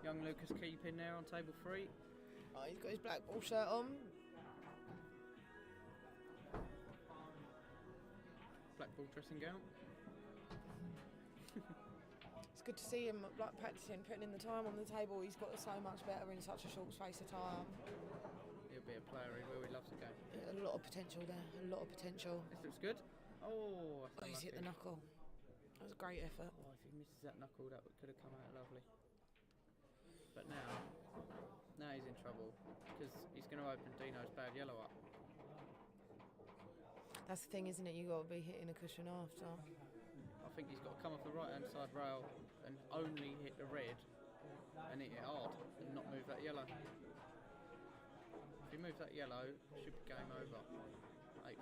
Young Lucas keeping there on table 3. Oh, he's got his black ball shirt on. Black ball dressing gown. It's good to see him like practicing, putting in the time on the table. He's got so much better in such a short space of time. He'll be a player. He will. He loves the game. A lot of potential there. A lot of potential. This looks good. Oh, Oh, that's he's hit the unlucky. knuckle. That was a great effort. Oh, if he misses that knuckle, that could have come out lovely. But now he's in trouble because he's going to open Dino's bad yellow up. That's the thing, isn't it? You got to be hitting a cushion after. I think he's got to come off the right-hand side rail and only hit the red and hit it hard and not move that yellow. If he moves that yellow, it should be game over. 8-5.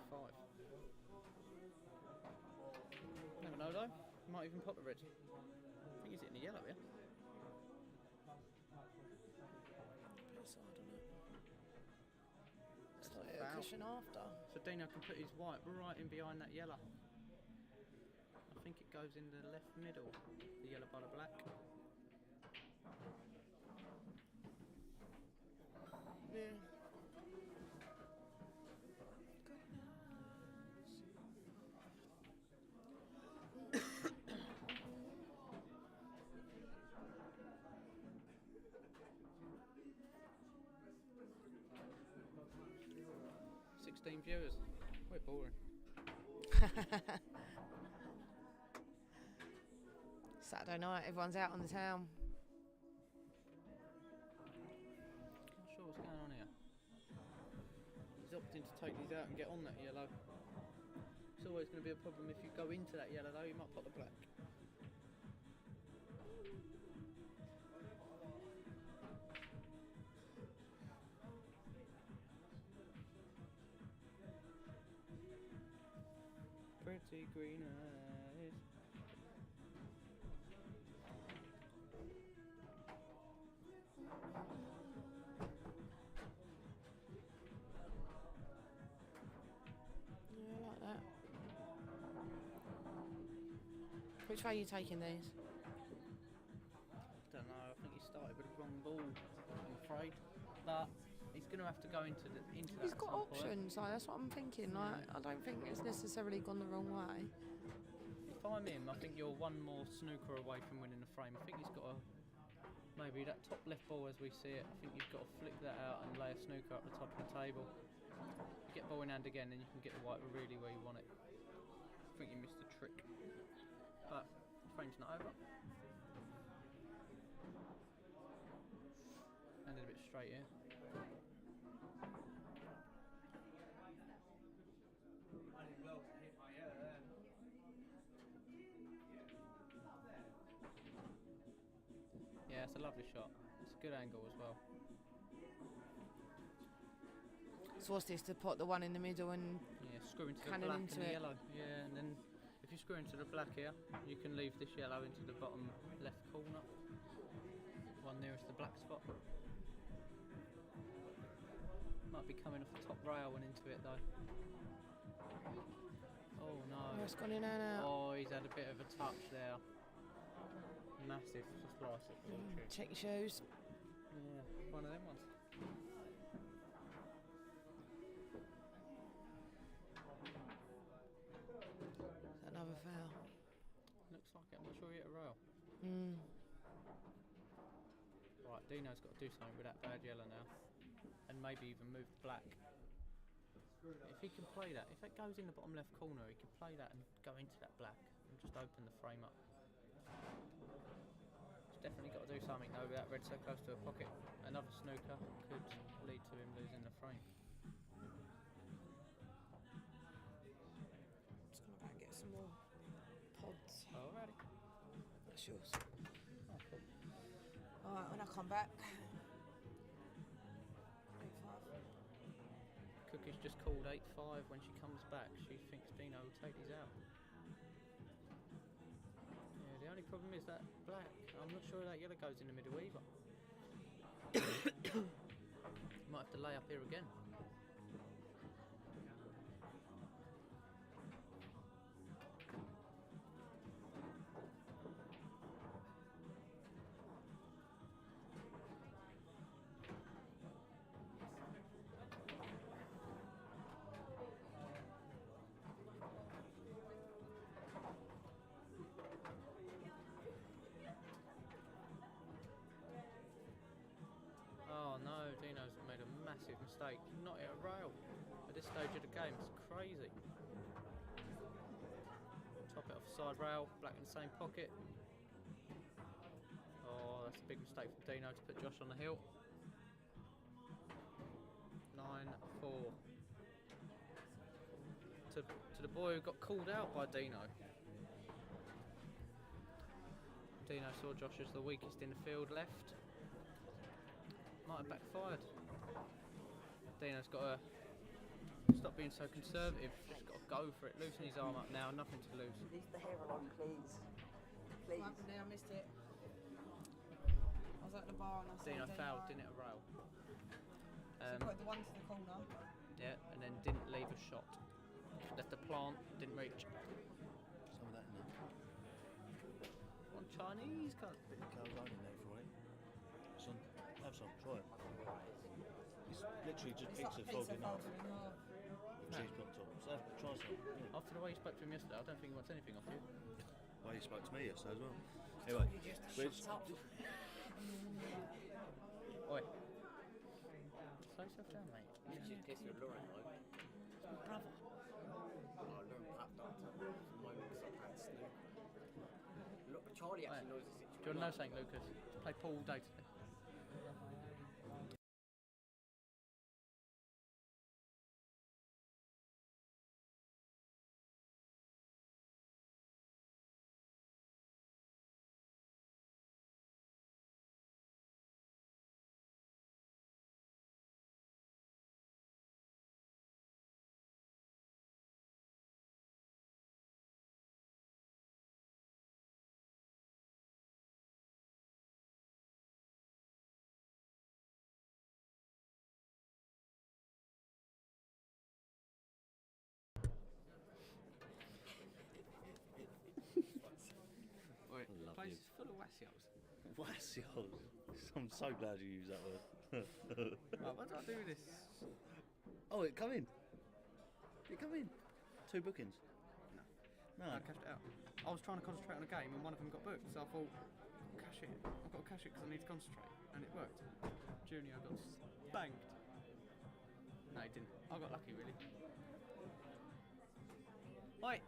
Never know though. He might even pop the red. I think he's hitting the yellow here. It's like a Foul. cushion after. So Dino can put his white right in behind that yellow. I think it goes in the left middle, the yellow by the black. Yeah. 16 viewers. We're boring. Saturday night, everyone's out on the town. What's going on here? He's opting to take these out and get on that yellow. It's always going to be a problem if you go into that yellow though, you might pot the black. Pretty green eyes. Yeah, I like that. Which way are you taking these? Don't know. I think he started with the wrong ball. I'm afraid, but he's going to have to go into that. He's got at some point. options, like, that's what I'm thinking. Like, I don't think it's necessarily gone the wrong way. If I'm him, I think you're one more snooker away from winning the frame. I think he's got to maybe that top left ball as we see it. I think you've got to flick that out and lay a snooker up the top of the table. Get ball in hand again, then you can get the white really where you want it. I think you missed the trick, but frame's not over. Ended a bit straight here. Yeah, it's a lovely shot. It's a good angle as well. So what's this, to put the one in the middle and Yeah, screw into the cannon black into and the it? yellow. Yeah, and then if you screw into the black here, you can leave this yellow into the bottom left corner. One nearest the black spot. Might be coming off the top rail and into it though. Oh no. Oh, it's gone in and out. Oh, he's had a bit of a touch there. Massive slice of fortune. Check your shoes. Yeah, one of them ones. Another foul. Looks like it. I'm not sure he hit a rail. Right, Dino's got to do something with that bad yellow now. And maybe even move the black. If he can play that, if it goes in the bottom left corner, he can play that and go into that black and just open the frame up. He's definitely got to do something though with that red so close to a pocket. Another snooker could lead to him losing the frame. Just gonna go and get some more pods. Alrighty. That's yours. Oh, cool. Alright, when I come back. Cookie's just called 8-5. When she comes back, she thinks Dino will take these out. Yeah, the only problem is that black. I'm not sure that yellow goes in the middle either. Might have to lay up here again. Oh no, Dino's made a massive mistake. Not hit a rail at this stage of the game. It's crazy. Top it off the side rail, black in the same pocket. Oh, that's a big mistake from Dino to put Josh on the hill. 9-4. To the boy who got called out by Dino. Dino saw Josh as the weakest in the field left. Might have backfired. Dino's got to stop being so conservative. Just got to go for it. Loosen his arm up now. Nothing to lose. Leave the hair alone, please. Please. What happened there? I missed it. I was at the bar and I saw Dino Dino fouled, didn't it, a rail? So put the one to the corner. Yeah, and then didn't leave a shot. Left the plant, didn't reach. Some of that in there. One Chinese cunt. Bit of calzone in there for you. Son, have some, try it. It's literally just It's pizza like folded pizza in half. folded in half. Cheese on top. So try some. Yeah. After the way you spoke to him yesterday, I don't think he wants anything off you. Well, you spoke to me yesterday as well. Anyway, which, Oi. Slow yourself down, mate. You should kiss your Lauren, though. It's my brother. Oh, Lauren clapped up to him. Moments of that snoop. Look, Charlie actually knows the Do you situation. want to know something, Lucas? Play pool all day today. Wassios. Wassios. I'm so glad you used that word. Right, what do I do with this? Oh, it come in. It come in. 2 bookings. No. I cashed it out. I was trying to concentrate on a game and one of them got booked, so I thought, cash it. I've got to cash it because I need to concentrate, and it worked. Junior got spanked. No, he didn't. I got lucky, really. Wait,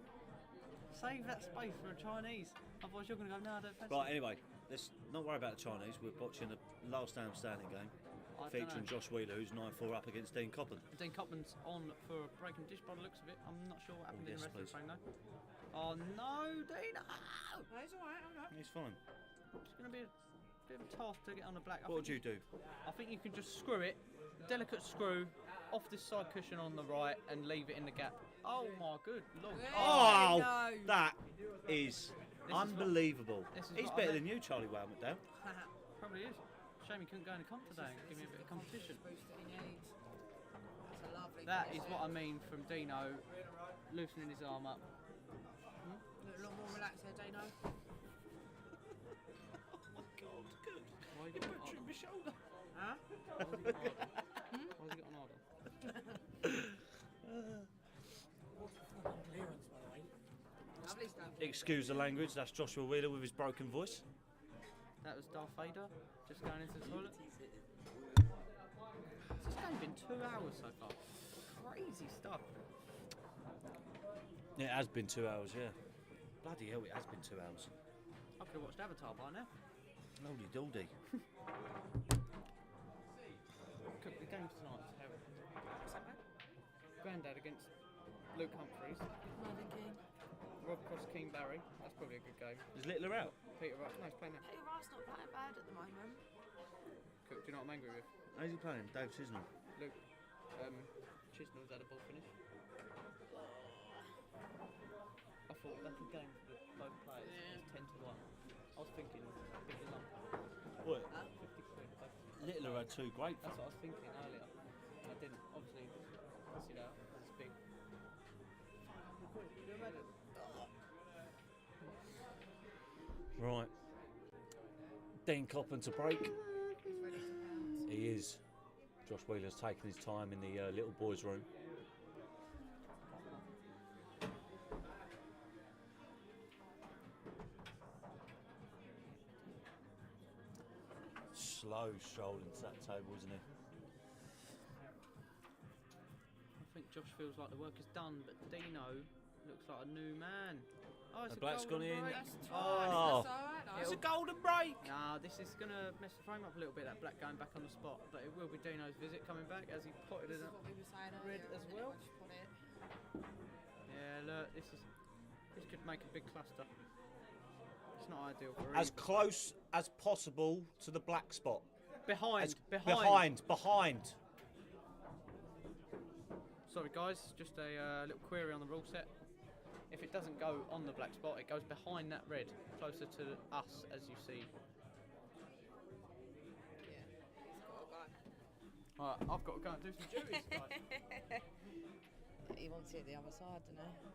save that space for a Chinese. Otherwise, you're going to go, no, I don't fancy Right, it." anyway, let's not worry about the Chinese. We're watching the last damn standing game I don't featuring know. Josh Wheeler, who's 9-4 up against Dean Coppen. Dean Copman's on for a breaking dish by the looks of it. I'm not sure what happened in yes, the rest please. of the frame, though. Oh, no, Dean! Oh! No, it's alright, I'm not. He's fine. It's going to be a bit of a task to get on the black. What would you do? I think you can just screw it, delicate screw, off this side cushion on the right and leave it in the gap. Oh my good lord. Oh, no. that is unbelievable. this is He's what I better meant. than you, Charlie Wow McDowell. Probably is. Shame he couldn't go in the comp today and give me a bit of competition. Boost that he needs. That's a lovely That finish is what I there. mean from Dino loosening his arm up. Look a lot more relaxed there, Dano. Why you got an Butchering my shoulder. Huh? Why's he got an order? Lovely stuff. Excuse the language, that's Joshua Wheeler with his broken voice. That was Darth Vader just going into the toilet. This game's been 2 hours so far. Crazy stuff. It has been 2 hours, yeah. Bloody hell, it has been 2 hours. I could have watched Avatar by now. Holy doldy. Cook, the game tonight is terrible. Grandad against Luke Humphries. Marvin King. Rob Cross, King Barry. That's probably a good game. Is Littler out? Peter Wright. No, he's playing now. Hey, Rice not playing bad at the moment. Cook, do you know what I'm angry with? How's he playing? Dave Chisnall. Luke. Chisnell's had a ball finish. I thought that's a game for both players. Yeah. It's 10 to 1. I was thinking big lump. What? 50 quid. Littler had 2 great. That's what I was thinking earlier. I didn't obviously consider it because it's big. 500 quid, can you imagine? Right. Dean Coppen to break. He's ready to pounce. He is. Josh Wheeler's taking his time in the little boys' room. Slow stroll into that table, isn't he? I think Josh feels like the work is done, but Dino looks like a new man. Oh, it's The a black's golden gone in. break. That's Oh. twice. That's alright. It's a though. golden break! Nah, this is going to mess the frame up a little bit, that black going back on the spot, but it will be Dino's visit coming back as he potted This it is up. what we were saying Red earlier, as isn't it? well. Once you put it. Yeah, look, this could make a big cluster. It's not ideal for As either. close as possible to the black spot. Behind. Behind. Sorry guys, just a little query on the rule set. If it doesn't go on the black spot, it goes behind that red, closer to us as you see. Yeah. It's got to go. Alright, I've got to go and do some duties, guys. He wants it the other side, doesn't he?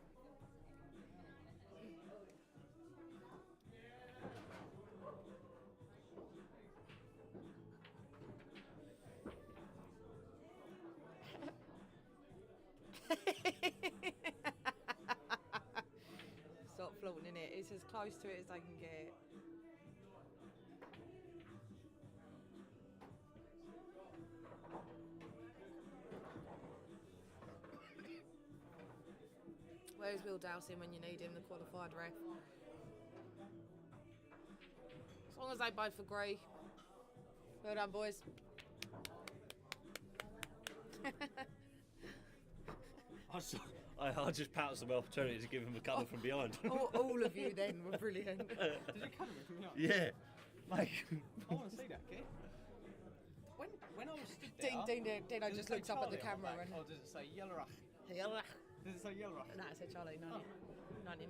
Stop flaunting it. It's as close to it as they can get. Where's Will Dowsing when you need him, the qualified ref? As long as they both agree. Well done, boys. I just pounced on the opportunity to give him a cover from behind. all of you then were brilliant. Did you come with me up? Yeah, mate. I want to see that, kid. When I was stood there... Dino does it just say looks up at the Charlie on camera back, and... Or does it say Yellerach? Yellow. Does it say Yellerach? No, it said Charlie, 99.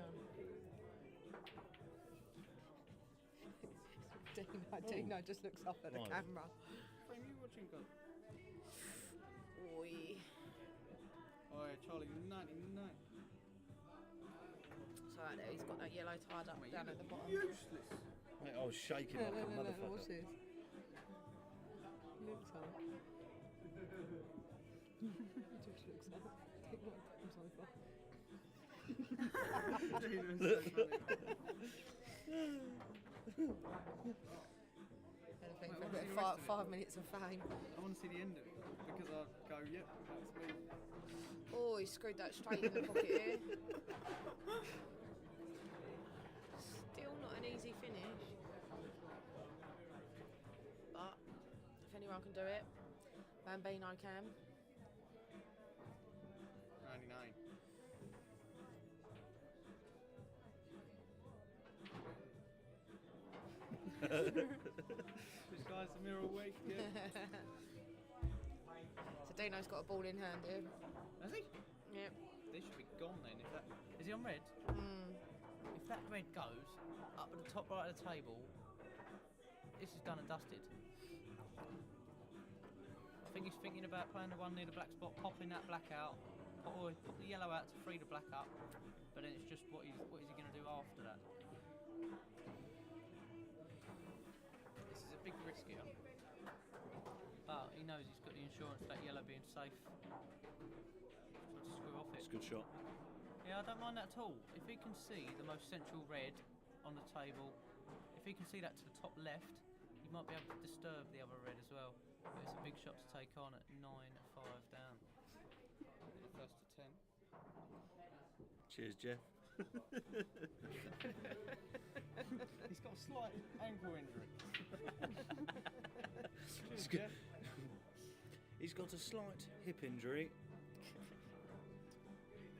Dino just looks up at the Right. camera. Frame you watching, God? Oi. Oh yeah, Charlie, 99. So right there, he's got that yellow tied up Mate, down you at the look bottom. useless. Mate, I was shaking like a motherfucker. What's this? Looks up. Just looks up. Take what comes over. Wait, For what's the rest about of it? 5 minutes of fame. I want to see the end of it because I go, yep, that's me. Oh, he screwed that straight in the pocket here. Still not an easy finish. But if anyone can do it, Bambino can. 99. This guy's a mirror awake. Yeah. So Dino's got a ball in hand here. Has he? Yep. This should be gone then. If that is he on red? If that red goes up at the top right of the table, this is done and dusted. I think he's thinking about playing the one near the black spot, popping that black out, or put the yellow out to free the black up. But then it's just what is he going to do after that? This is a big risk here. But he knows he's got the insurance that yellow being safe. So to screw off it. It's a good shot. Yeah, I don't mind that at all. If he can see the most central red on the table, if he can see that to the top left, he might be able to disturb the other red as well. But it's a big shot to take on at 9-5 down. The first to 10. Cheers, Jeff. He's got a slight ankle injury. He's got, he's got a slight hip injury.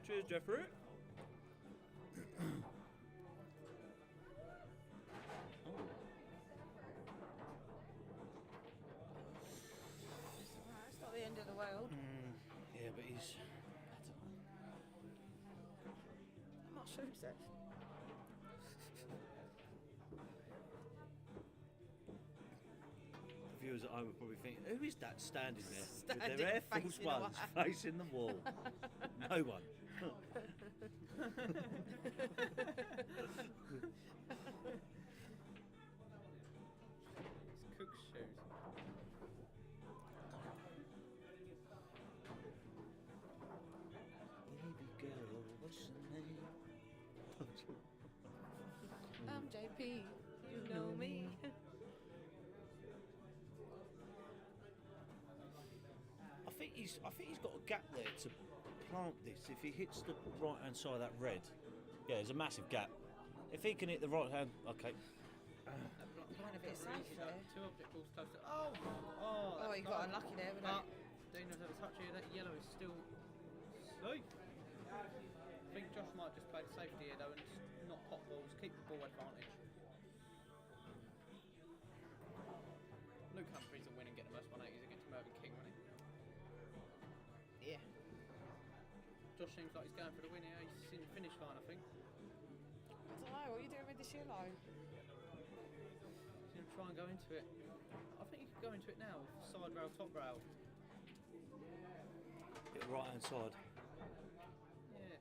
Cheers, Jeffrey. It's not the end of the world. Yeah, but he's. I'm not sure who's that. The viewers at home are probably thinking, who is that standing there Standing with their Air Force facing Ones away. facing the wall? No one. It's Cook's shoes. Baby girl, what's your name? I'm JP, you know me. I think he's got a gap there to plant this. If he hits the right hand side of that red, yeah, there's a massive gap. If he can hit the right hand, okay. Kind of a bit safe there. Two object balls close to. Oh, Oh, that's you got nice. unlucky there, But wasn't it? Dino's had a touch here. That yellow is still safe. I think Josh might just play the safety here though and just not pop balls, keep the ball advantage. Luke Humphries will win and get the most 180s against Mervyn King, won't he? Yeah. Josh seems like he's going for the win here. He's in the finish line, I think. I don't know, what are you doing with this yellow? He's going to try and go into it. I think he could go into it now. Side rail, top rail. Hit the right hand side. Yeah.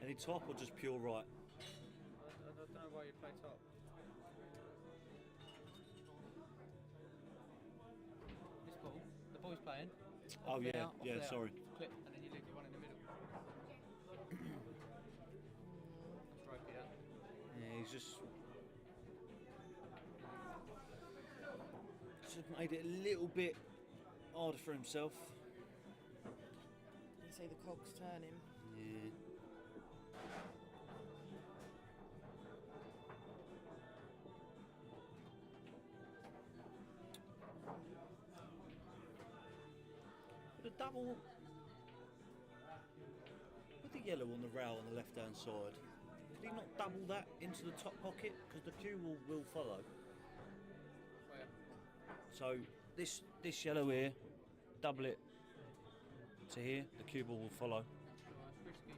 Any top or just pure right? I don't know why you play top. This ball, the boy's playing. Oh, Off yeah, there, off yeah, there. sorry. Clip, and then you leave your one in the middle. It's ropey out. Yeah, he's just made it a little bit harder for himself. You see the cogs turning. Yeah. The double with the yellow on the rail on the left hand side. Did he not double that into the top pocket? Because the cue will follow. Where? So this yellow here, double it to here, the cue ball will follow. Oh, it's risky.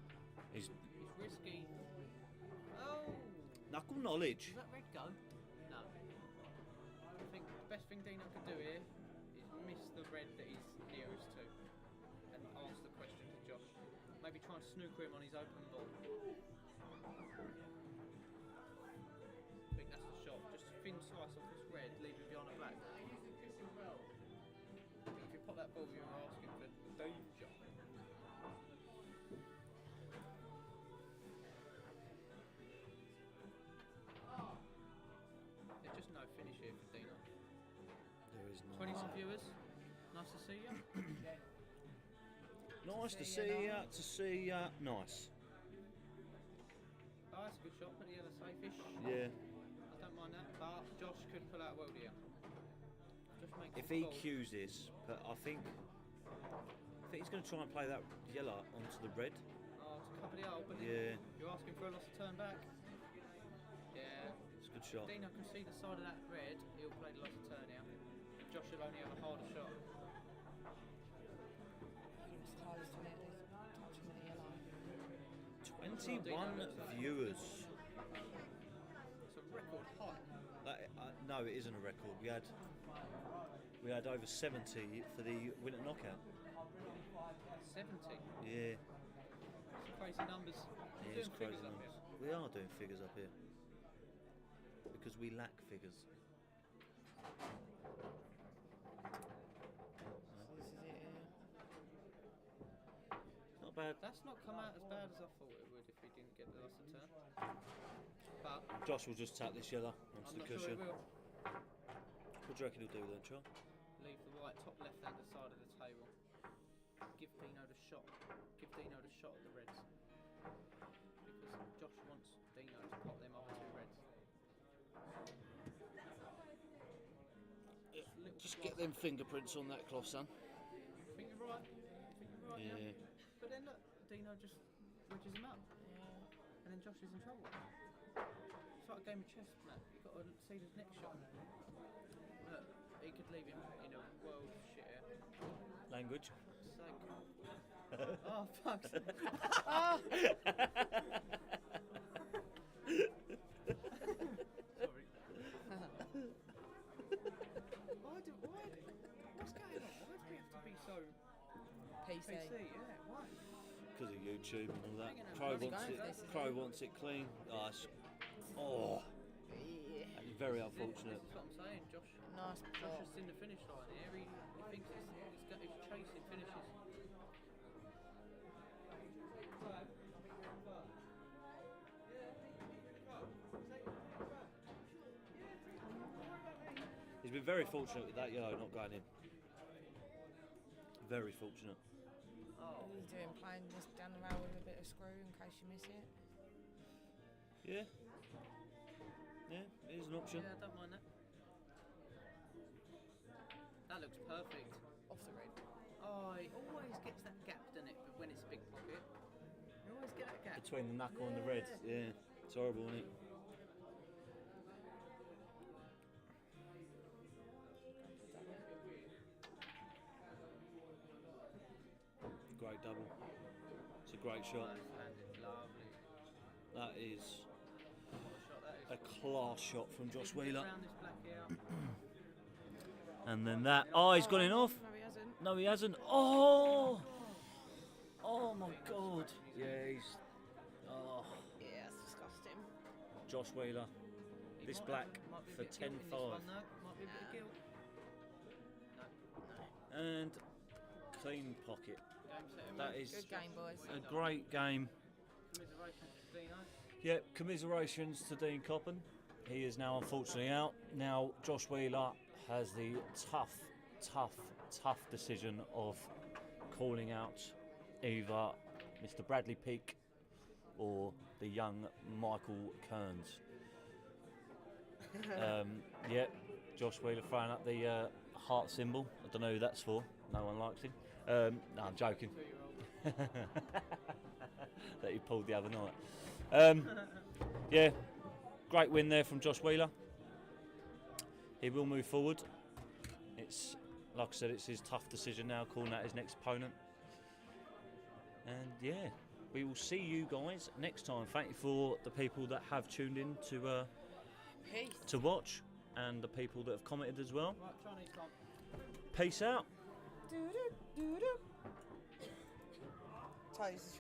He's It's risky. Oh! knuckle knowledge. Does that red go? No. I think the best thing Dino could do here is miss the red that he's nearest to and ask the question to Josh. Maybe try and snooker him on his open ball. that's the shot. Just a thin slice off this red, leave it behind a black. If you pop that ball, you're asking for danger. There's just no finish here for Dino. There is 21 viewers. Nice to see you. Nice to see ya. To see ya. Nice. Oh, that's a good shot. Put the other safe-ish. Yeah. I don't mind that, but Josh could pull out well here. Just makes If it he bold. cues this, but I think he's going to try and play that yellow onto the red. Oh, to cover the hole, but Yeah. you're asking for a loss of turn back. Yeah. It's a good shot. Dino can see the side of that red. He'll play the loss of turn here. Josh will only have a harder shot. It's close to it. It's touching the yellow. 21 viewers. It's a record high. No, it isn't a record. We had over 70 for the winner knockout. 70. Yeah. Some crazy numbers. It Doing is crazy figures up numbers. here. We are doing figures up here because we lack figures. So this is it here. Not bad. That's not come out as bad as I thought it would if he didn't get the loss of turn. But Josh will just tap this yellow onto I'm the not sure cushion. he will. What do you reckon he'll do then, Charles? Leave the white top left-hand side of the table. Give Dino the shot. Give Dino the shot at the reds. Because Josh wants Dino to pop them other two reds. Just get them fingerprints on that cloth, son. Think you're right. Think you're right. Yeah. But then look, Dino just wedges him up. Yeah. And then Josh is in trouble. It's like a game of chess, Matt. You've got to see his next shot. Look, he could leave him in a world of shit here. Language. Oh, fuck. Sorry. What's going on? Why do we have to be so PC. PC? Yeah, why? Because of YouTube and all that. Hanging out. Crow How's it wants going it. for this, isn't Crow it? wants it clean. Oh, Yeah. that is very This unfortunate. is what I'm saying, Josh. Nice Josh plot. is in the finish line here. He thinks he's chasing finishes. He's been very fortunate with that yellow not going in. Very fortunate. Oh, What are you doing? Playing this down the rail with a bit of screw in case you miss it? Yeah. Yeah, it is an option. yeah, I don't mind that. That looks perfect. Off the red. Oh, it always gets that gap, doesn't it? But when it's a big pocket, you always get that gap. Between the knuckle and the red. Yeah, it's horrible, isn't it? Great double. It's a great shot. That's landed lovely. That is What a shot that is. a class shot from Josh Wheeler. Round this black here. And then that. Oh, he's got it off. No, he hasn't. No, he hasn't. Oh! Oh my God. Yeah, he's. Oh. Yeah, that's disgusting. Josh Wheeler. He This might black might be a for bit of guilt in this 10-5. one, though. Might be a bit of guilt. And clean pocket. Game set and That match. is Good game, boys. a great game. Commiserations to Dino. Yep, commiserations to Dean Coppen. He is now unfortunately out. Now Josh Wheeler has the tough decision of calling out either Mr. Bradley Peake or the young Michael Kearns. Yep, Josh Wheeler throwing up the heart symbol. I don't know who that's for. No one likes him. No, I'm joking. 2-year-old. That he pulled the other night. Yeah, great win there from Josh Wheeler. He will move forward. It's, like I said, it's his tough decision now, calling out his next opponent. And yeah, we will see you guys next time. Thank you for the people that have tuned in Peace. to watch, and the people that have commented as well. Right, Chinese time. Peace out. Doo-doo, doo-doo. Toes